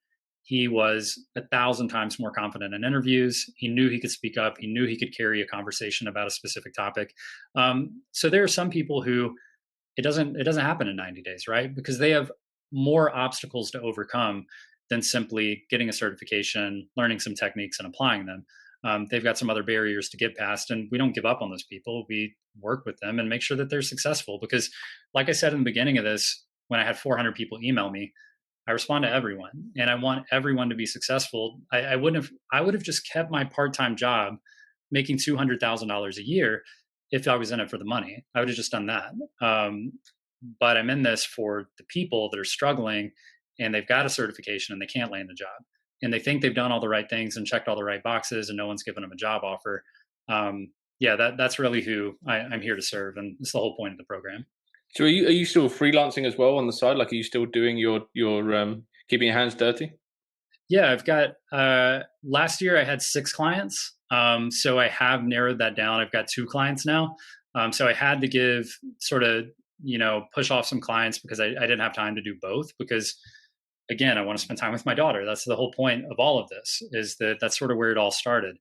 he was 1,000 times more confident in interviews. He knew he could speak up. He knew he could carry a conversation about a specific topic. So there are some people who it doesn't happen in 90 days, right? Because they have more obstacles to overcome than simply getting a certification, learning some techniques, and applying them. They've got some other barriers to get past, and we don't give up on those people. We work with them and make sure that they're successful. Because, like I said in the beginning of this, when I had 400 people email me, I respond to everyone, and I want everyone to be successful. I would have just kept my part-time job, making $200,000 a year, if I was in it for the money. I would have just done that. But I'm in this for the people that are struggling, and they've got a certification and they can't land a job, and they think they've done all the right things and checked all the right boxes, and no one's given them a job offer. That's really who I'm here to serve, and it's the whole point of the program. So are you still freelancing as well on the side? Like, are you still doing your keeping your hands dirty? Yeah, I've got last year I had 6 clients. So I have narrowed that down. I've got 2 clients now. So I had to give sort of, push off some clients because I didn't have time to do both, because again, I want to spend time with my daughter. That's the whole point of all of this, is that's sort of where it all started.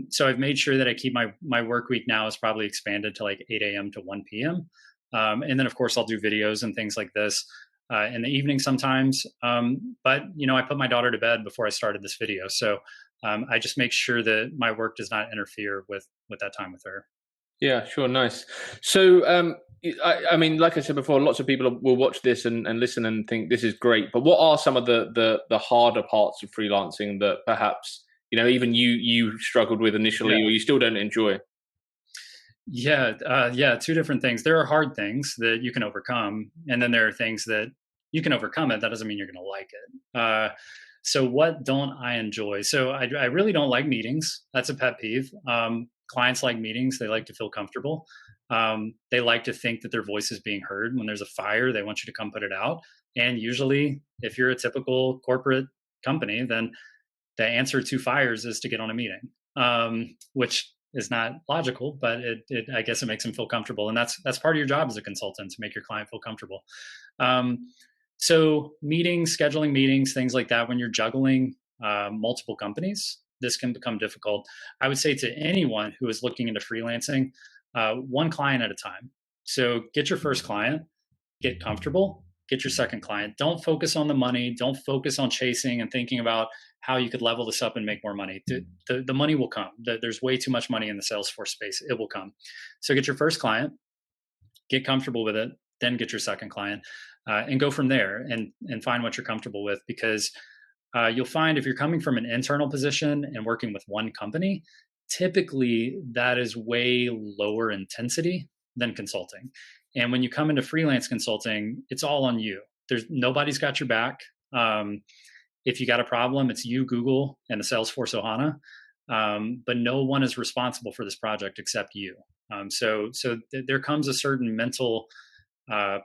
So I've made sure that I keep my work week now is probably expanded to like 8 a.m. to 1 p.m. And then of course I'll do videos and things like this in the evening sometimes. But I put my daughter to bed before I started this video. So I just make sure that my work does not interfere with that time with her. Yeah, sure. Nice. So, I mean, like I said before, lots of people will watch this and listen and think this is great. But what are some of the harder parts of freelancing that perhaps, even you struggled with initially, or you still don't enjoy? Yeah. 2 different things. There are hard things that you can overcome, and then there are things that you can overcome it. That doesn't mean you're going to like it. So what don't I enjoy? So I really don't like meetings. That's a pet peeve. Clients like meetings. They like to feel comfortable. They like to think that their voice is being heard. When there's a fire, they want you to come put it out. And usually, if you're a typical corporate company, then the answer to fires is to get on a meeting, which is not logical, but I guess it makes them feel comfortable. And that's part of your job as a consultant, to make your client feel comfortable. So meetings, scheduling meetings, things like that, when you're juggling multiple companies, this can become difficult. I would say to anyone who is looking into freelancing, one client at a time. So get your first client, get comfortable, get your second client. Don't focus on the money. Don't focus on chasing and thinking about how you could level this up and make more money. The money will come. There's way too much money in the Salesforce space. It will come. So get your first client, get comfortable with it, then get your second client, and go from there and find what you're comfortable with. Because you'll find if you're coming from an internal position and working with one company, typically that is way lower intensity than consulting. And when you come into freelance consulting, it's all on you. Nobody's got your back. If you got a problem, it's you, Google, and the Salesforce Ohana. But no one is responsible for this project except you. So there comes a certain mental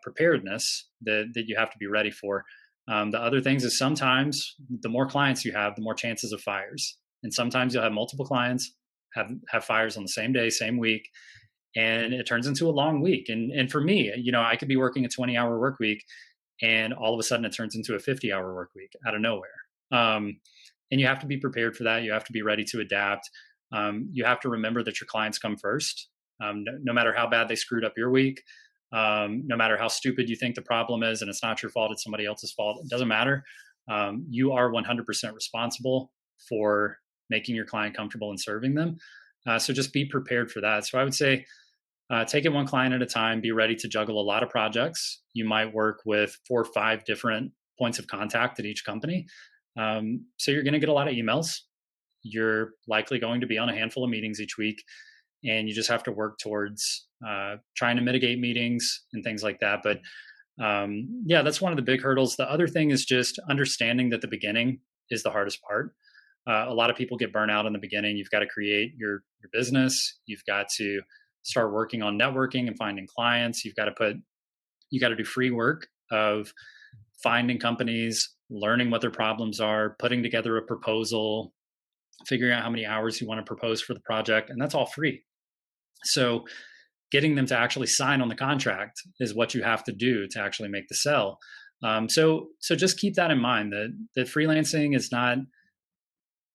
preparedness that you have to be ready for. The other things is sometimes the more clients you have, the more chances of fires. And sometimes you'll have multiple clients have fires on the same day, same week, and it turns into a long week. And for me, I could be working a 20-hour work week, and all of a sudden it turns into a 50-hour work week out of nowhere. And you have to be prepared for that. You have to be ready to adapt. You have to remember that your clients come first. No matter how bad they screwed up your week, no matter how stupid you think the problem is, and it's not your fault, it's somebody else's fault, it doesn't matter. You are 100% responsible for making your client comfortable and serving them. So just be prepared for that. So I would say, take it one client at a time, be ready to juggle a lot of projects. You might work with 4 or 5 different points of contact at each company. So you're going to get a lot of emails. You're likely going to be on a handful of meetings each week, and you just have to work towards trying to mitigate meetings and things like that. But yeah, that's one of the big hurdles. The other thing is just understanding that the beginning is the hardest part. A lot of people get burnt out in the beginning. You've got to create your business. You've got to start working on networking and finding clients. You got to do free work of finding companies, learning what their problems are, putting together a proposal, figuring out how many hours you want to propose for the project. And that's all free. So getting them to actually sign on the contract is what you have to do to actually make the sell. So just keep that in mind, that freelancing is not,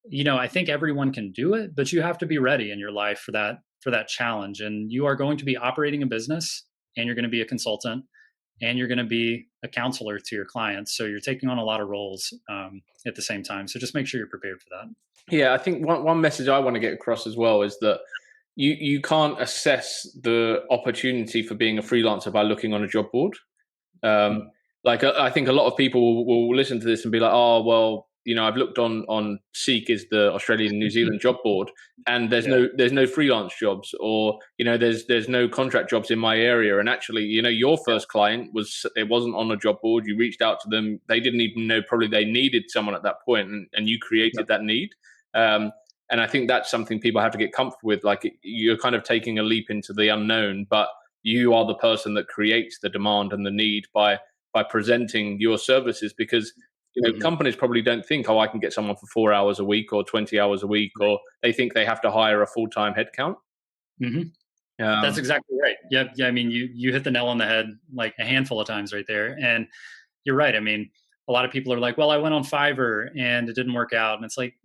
I think everyone can do it, but you have to be ready in your life for that challenge. And you are going to be operating a business, and you're going to be a consultant, and you're going to be a counselor to your clients. So you're taking on a lot of roles at the same time. So just make sure you're prepared for that. Yeah, I think one message I want to get across as well is that you can't assess the opportunity for being a freelancer by looking on a job board. Like I think a lot of people will listen to this and be like, oh, well, I've looked on Seek, is the Australian and New Zealand job board, and there's no freelance jobs, or there's no contract jobs in my area. And actually, your first client wasn't on a job board. You reached out to them. They didn't even know probably they needed someone at that point, and you created that need. And I think that's something people have to get comfortable with. Like, you're kind of taking a leap into the unknown, but you are the person that creates the demand and the need by presenting your services, because companies probably don't think, oh, I can get someone for 4 hours a week or 20 hours a week, or they think they have to hire a full-time headcount. Mm-hmm. That's exactly right. Yeah. I mean, you hit the nail on the head like a handful of times right there. And you're right. I mean, a lot of people are like, well, I went on Fiverr and it didn't work out. And it's like,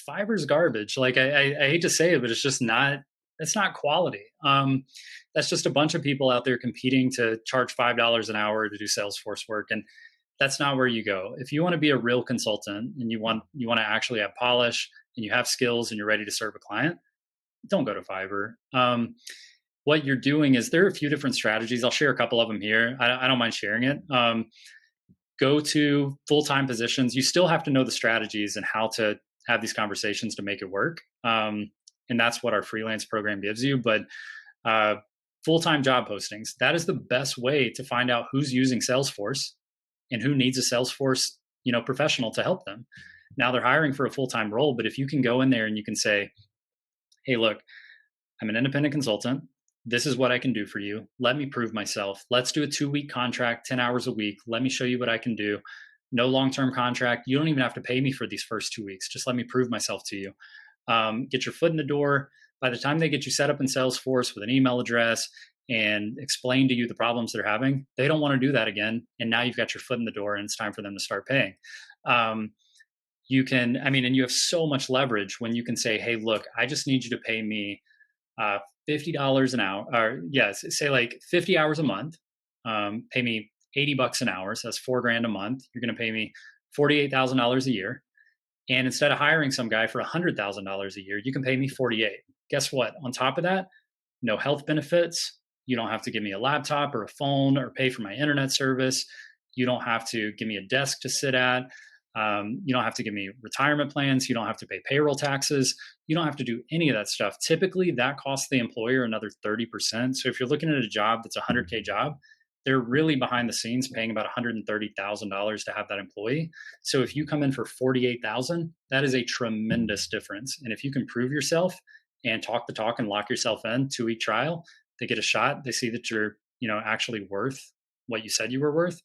Fiverr's garbage. Like, I hate to say it, but it's not quality. That's just a bunch of people out there competing to charge $5 an hour to do Salesforce work. And that's not where you go. If you want to be a real consultant and you want to actually have polish and you have skills and you're ready to serve a client, don't go to Fiverr. What you're doing is, there are a few different strategies. I'll share a couple of them here. I don't mind sharing it. Go to full-time positions. You still have to know the strategies and how to have these conversations to make it work. And that's what our freelance program gives you. But full-time job postings, that is the best way to find out who's using Salesforce and who needs a Salesforce, professional to help them. Now they're hiring for a full-time role, but if you can go in there and you can say, hey, look, I'm an independent consultant. This is what I can do for you. Let me prove myself. Let's do a 2-week contract, 10 hours a week. Let me show you what I can do. no long-term contract. You don't even have to pay me for these first 2 weeks. Just let me prove myself to you. Get your foot in the door. By the time they get you set up in Salesforce with an email address and explain to you the problems they're having, they don't want to do that again. And now you've got your foot in the door and it's time for them to start paying. You can, and you have so much leverage when you can say, hey, look, I just need you to pay me $50 an hour, or yes, say like 50 hours a month, pay me $80 an hour. So that's $4,000 a month. You're going to pay me $48,000 a year. And instead of hiring some guy for $100,000 a year, you can pay me 48. Guess what? On top of that, no health benefits. You don't have to give me a laptop or a phone or pay for my internet service. You don't have to give me a desk to sit at. You don't have to give me retirement plans. You don't have to pay payroll taxes. You don't have to do any of that stuff. Typically, that costs the employer another 30%. So if you're looking at a job that's a 100K job, they're really behind the scenes paying about $130,000 to have that employee. So if you come in for $48,000, that is a tremendous difference. And if you can prove yourself and talk the talk and lock yourself in, 2-week trial, they get a shot. They see that you're, actually worth what you said you were worth.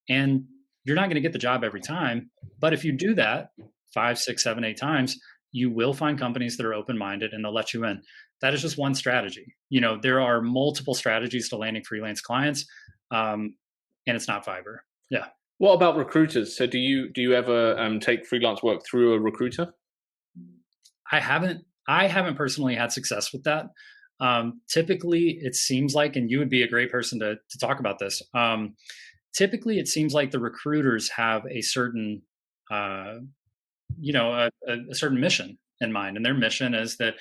And you're not going to get the job every time. But if you do that 5, 6, 7, 8 times, you will find companies that are open-minded and they'll let you in. That is just one strategy. There are multiple strategies to landing freelance clients. And it's not Fiverr. Yeah. What about recruiters? So do you ever take freelance work through a recruiter? I haven't personally had success with that. Typically it seems like, and you would be a great person to talk about this. Typically it seems like the recruiters have a certain, a certain mission in mind. And their mission is that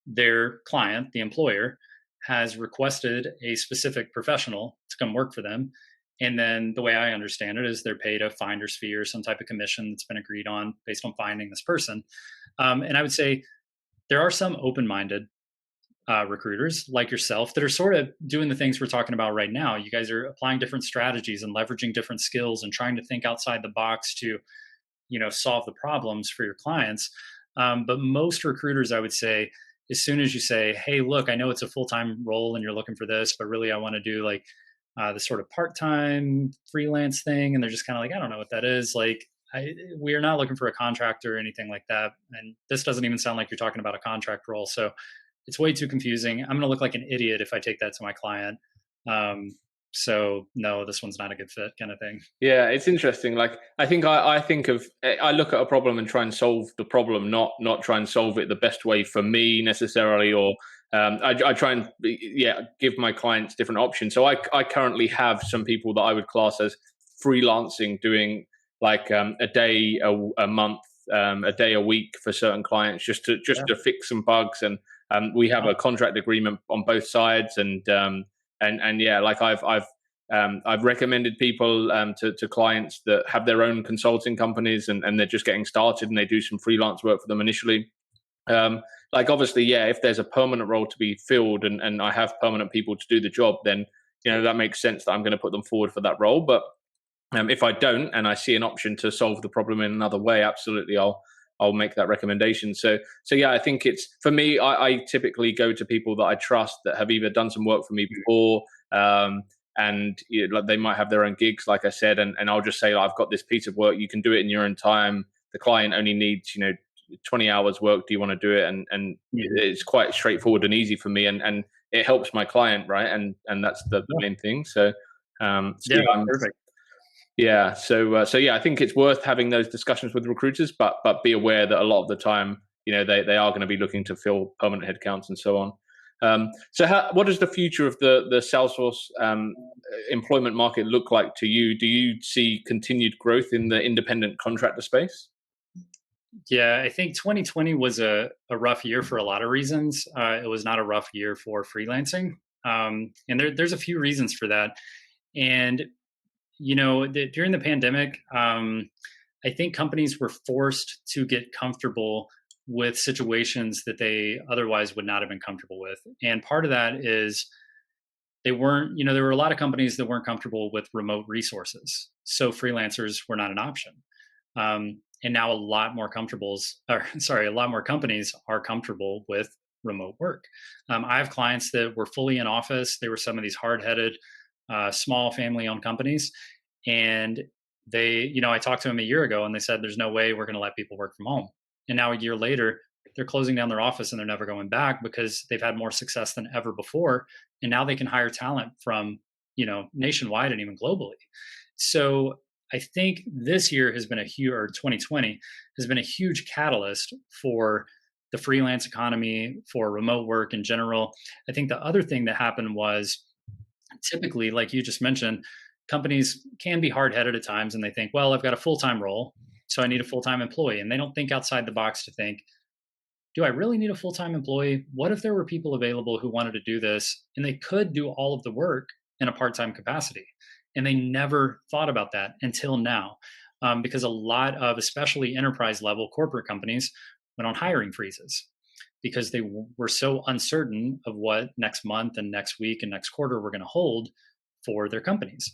their client, the employer, has requested a specific professional to come work for them. And then the way I understand it is they're paid a finder's fee or some type of commission that's been agreed on based on finding this person. And I would say there are some open-minded recruiters like yourself that are sort of doing the things we're talking about right now. You guys are applying different strategies and leveraging different skills and trying to think outside the box to, solve the problems for your clients. But most recruiters, I would say, as soon as you say, hey, look, I know it's a full-time role and you're looking for this, but really I want to do like this sort of part-time freelance thing. And they're just kind of like, I don't know what that is. Like, we are not looking for a contractor or anything like that. And this doesn't even sound like you're talking about a contract role. So it's way too confusing. I'm going to look like an idiot if I take that to my client. So no, this one's not a good fit kind of thing. Yeah, it's interesting. Like, I think I look at a problem and try and solve the problem, not try and solve it the best way for me necessarily, or I try and give my clients different options. So I currently have some people that I would class as freelancing, doing like a day a month, a day a week for certain clients, just to fix some bugs. And we have a contract agreement on both sides, and yeah, like I've recommended people to clients that have their own consulting companies and they're just getting started and they do some freelance work for them initially. Like obviously, yeah, if there's a permanent role to be filled and I have permanent people to do the job, then that makes sense that I'm going to put them forward for that role. But if I don't and I see an option to solve the problem in another way, absolutely, I'll make that recommendation. So yeah, I think it's, for me, I typically go to people that I trust that have either done some work for me before, and like they might have their own gigs, like I said, and I'll just say, I've got this piece of work, you can do it in your own time. The client only needs 20 hours work. Do you want to do it? And it's quite straightforward and easy for me, and it helps my client, right? And that's the main thing. So perfect. Yeah. So yeah, I think it's worth having those discussions with recruiters, but be aware that a lot of the time, they are going to be looking to fill permanent headcounts and so on. So what does the future of the Salesforce employment market look like to you? Do you see continued growth in the independent contractor space? Yeah, I think 2020 was a rough year for a lot of reasons. It was not a rough year for freelancing. And there's a few reasons for that. And during the pandemic, I think companies were forced to get comfortable with situations that they otherwise would not have been comfortable with. And part of that is they weren't, there were a lot of companies that weren't comfortable with remote resources. So freelancers were not an option. And now a lot more companies are comfortable with remote work. I have clients that were fully in office. They were some of these hard-headed, small family-owned companies. And I talked to them a year ago and they said, there's no way we're going to let people work from home. And now a year later, they're closing down their office and they're never going back because they've had more success than ever before. And now they can hire talent from, nationwide and even globally. So I think this year has been or 2020 has been a huge catalyst for the freelance economy, for remote work in general. I think the other thing that happened was typically, like you just mentioned, companies can be hard headed at times and they think, well, I've got a full time role, so I need a full time employee. And they don't think outside the box to think, do I really need a full time employee? What if there were people available who wanted to do this and they could do all of the work in a part time capacity? And they never thought about that until now, because a lot of, especially enterprise level corporate companies, went on hiring freezes because they were so uncertain of what next month and next week and next quarter were going to hold for their companies.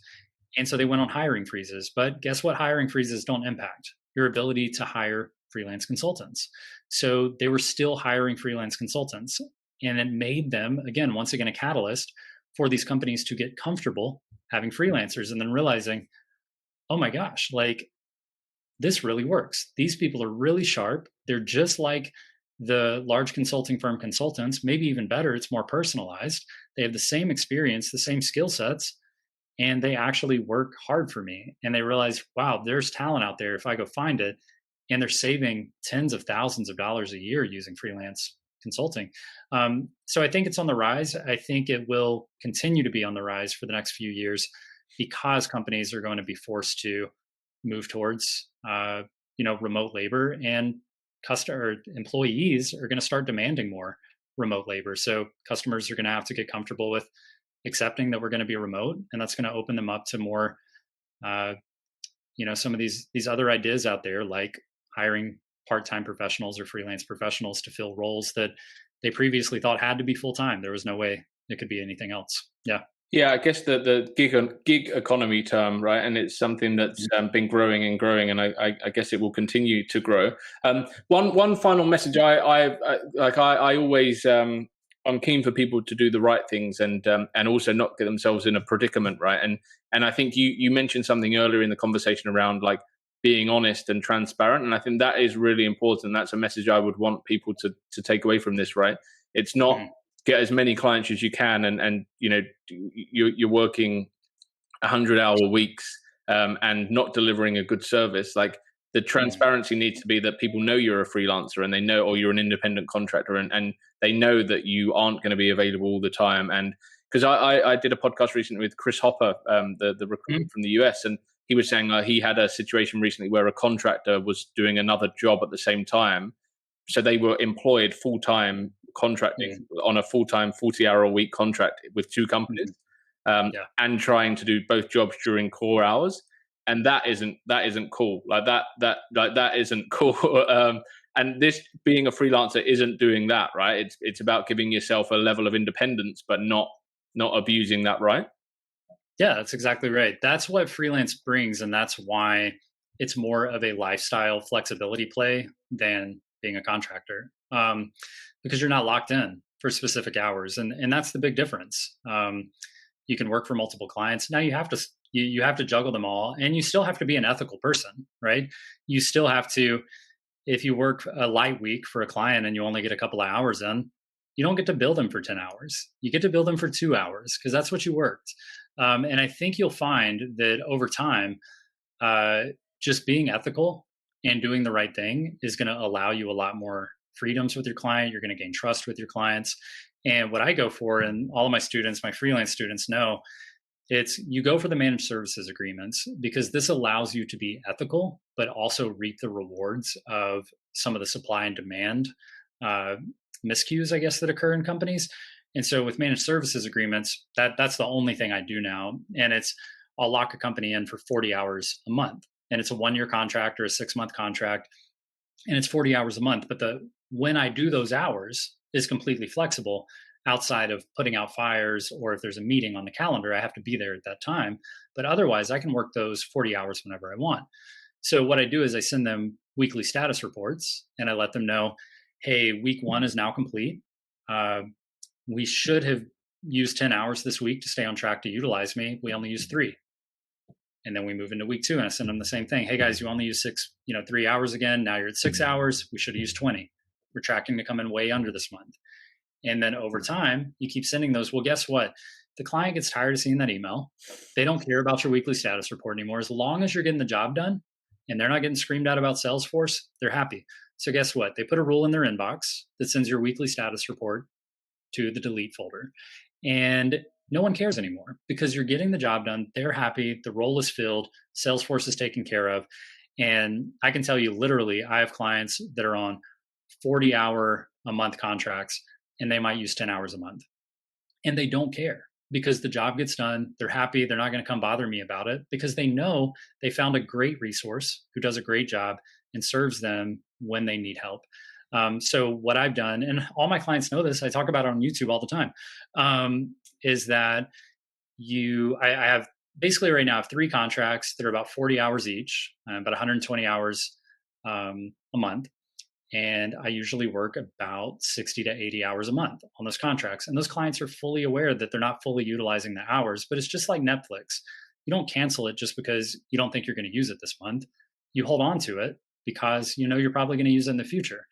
And so they went on hiring freezes. But guess what? Hiring freezes don't impact your ability to hire freelance consultants. So they were still hiring freelance consultants. And it made them, again, once again, a catalyst for these companies to get comfortable having freelancers and then realizing, oh my gosh, like this really works. These people are really sharp. They're just like the large consulting firm consultants, maybe even better. It's more personalized. They have the same experience, the same skill sets, and they actually work hard for me. And they realize, wow, there's talent out there if I go find it. And they're saving tens of thousands of dollars a year using freelance consulting. So I think it's on the rise. I think it will continue to be on the rise for the next few years because companies are going to be forced to move towards remote labor, and customer employees are going to start demanding more remote labor. So customers are going to have to get comfortable with accepting that we're going to be remote, and that's going to open them up to more some of these other ideas out there, like hiring part-time professionals or freelance professionals to fill roles that they previously thought had to be full-time. There was no way it could be anything else. Yeah, I guess the gig economy term, right? And it's something that's been growing and growing, and I guess it will continue to grow. One final message I always I'm keen for people to do the right things and also not get themselves in a predicament, right? And I think you mentioned something earlier in the conversation around like being honest and transparent, and I think that is really important. That's a message I would want people to take away from this, right? It's not get as many clients as you can, and you're working 100-hour weeks and not delivering a good service. Like the transparency needs to be that people know you're a freelancer and they know, or you're an independent contractor, and they know that you aren't going to be available all the time. And because I did a podcast recently with Chris Hopper, the recruiter from the US, and he was saying he had a situation recently where a contractor was doing another job at the same time. So they were employed full-time contracting on a full-time 40-hour-a-week contract with two companies, and trying to do both jobs during core hours. And that isn't cool. That isn't cool. And this being a freelancer isn't doing that, right? It's about giving yourself a level of independence, but not abusing that, right? Yeah, that's exactly right. That's what freelance brings, and that's why it's more of a lifestyle flexibility play than being a contractor, because you're not locked in for specific hours, and that's the big difference. You can work for multiple clients. Now you have to juggle them all, and you still have to be an ethical person, right? You still have to, if you work a light week for a client and you only get a couple of hours in, you don't get to bill them for 10 hours. You get to bill them for 2 hours because that's what you worked. And I think you'll find that over time, just being ethical and doing the right thing is going to allow you a lot more freedoms with your client. You're going to gain trust with your clients. And what I go for, and all of my students, my freelance students know, it's you go for the managed services agreements because this allows you to be ethical, but also reap the rewards of some of the supply and demand miscues, I guess, that occur in companies. And so with managed services agreements, that's the only thing I do now. And I'll lock a company in for 40 hours a month. And it's a 1-year contract or a 6-month contract. And it's 40 hours a month. But when I do those hours is completely flexible outside of putting out fires, or if there's a meeting on the calendar, I have to be there at that time. But otherwise, I can work those 40 hours whenever I want. So what I do is I send them weekly status reports and I let them know, hey, week 1 is now complete. We should have used 10 hours this week to stay on track to utilize me. We only used 3. And then we move into week 2 and I send them the same thing. Hey guys, you only use 3 hours again. Now you're at 6 hours. We should have used 20. We're tracking to come in way under this month. And then over time, you keep sending those. Well, guess what? The client gets tired of seeing that email. They don't care about your weekly status report anymore. As long as you're getting the job done and they're not getting screamed at about Salesforce, they're happy. So guess what? They put a rule in their inbox that sends your weekly status report to the delete folder. And no one cares anymore because you're getting the job done. They're happy. The role is filled. Salesforce is taken care of. And I can tell you literally, I have clients that are on 40-hour a month contracts and they might use 10 hours a month. And they don't care because the job gets done. They're happy. They're not going to come bother me about it because they know they found a great resource who does a great job and serves them when they need help. So what I've done, and all my clients know this, I talk about it on YouTube all the time, is that I have basically right now I have 3 contracts that are about 40 hours each, about 120 hours a month. And I usually work about 60 to 80 hours a month on those contracts. And those clients are fully aware that they're not fully utilizing the hours, but it's just like Netflix. You don't cancel it just because you don't think you're going to use it this month. You hold on to it because you know you're probably going to use it in the future.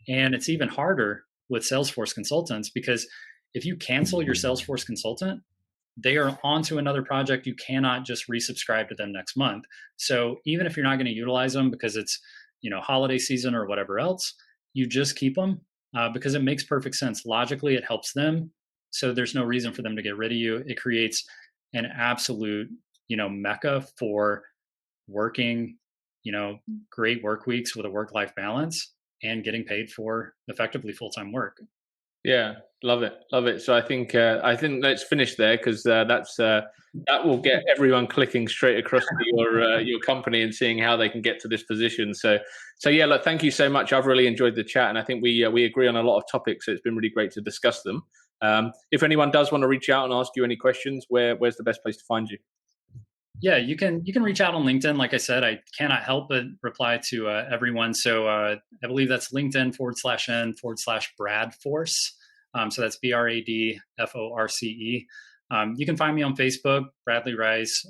And it's even harder with Salesforce consultants because if you cancel your Salesforce consultant, they are onto another project. You cannot just resubscribe to them next month. So even if you're not going to utilize them because it's holiday season or whatever else, you just keep them because it makes perfect sense. Logically, it helps them. So there's no reason for them to get rid of you. It creates an absolute, mecca for working, great work weeks with a work-life balance and getting paid for effectively full-time work. Yeah, love it, love it. So I think let's finish there because that will get everyone clicking straight across to your company and seeing how they can get to this position. So yeah, look, thank you so much. I've really enjoyed the chat, and I think we agree on a lot of topics. So it's been really great to discuss them. If anyone does want to reach out and ask you any questions, where's the best place to find you? Yeah, you can reach out on LinkedIn. Like I said, I cannot help but reply to everyone. So I believe that's LinkedIn/n/Bradforce. So that's BRADFORCE. You can find me on Facebook, Bradley Rice.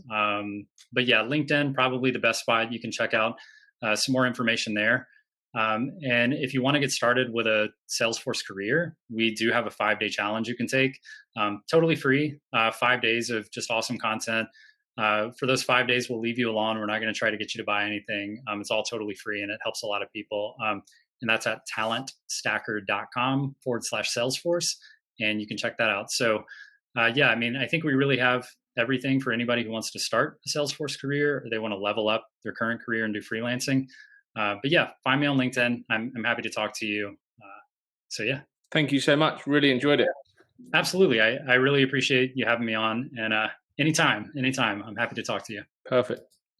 But yeah, LinkedIn, probably the best spot. You can check out some more information there. And if you want to get started with a Salesforce career, we do have a 5-day challenge you can take. Totally free, 5 days of just awesome content. For those 5 days, we'll leave you alone. We're not going to try to get you to buy anything. It's all totally free and it helps a lot of people. And that's at talentstacker.com/Salesforce. And you can check that out. So yeah, I mean, I think we really have everything for anybody who wants to start a Salesforce career or they want to level up their current career and do freelancing. But yeah, find me on LinkedIn. I'm happy to talk to you. So yeah. Thank you so much. Really enjoyed it. Absolutely. I really appreciate you having me on. And anytime, I'm happy to talk to you. Perfect.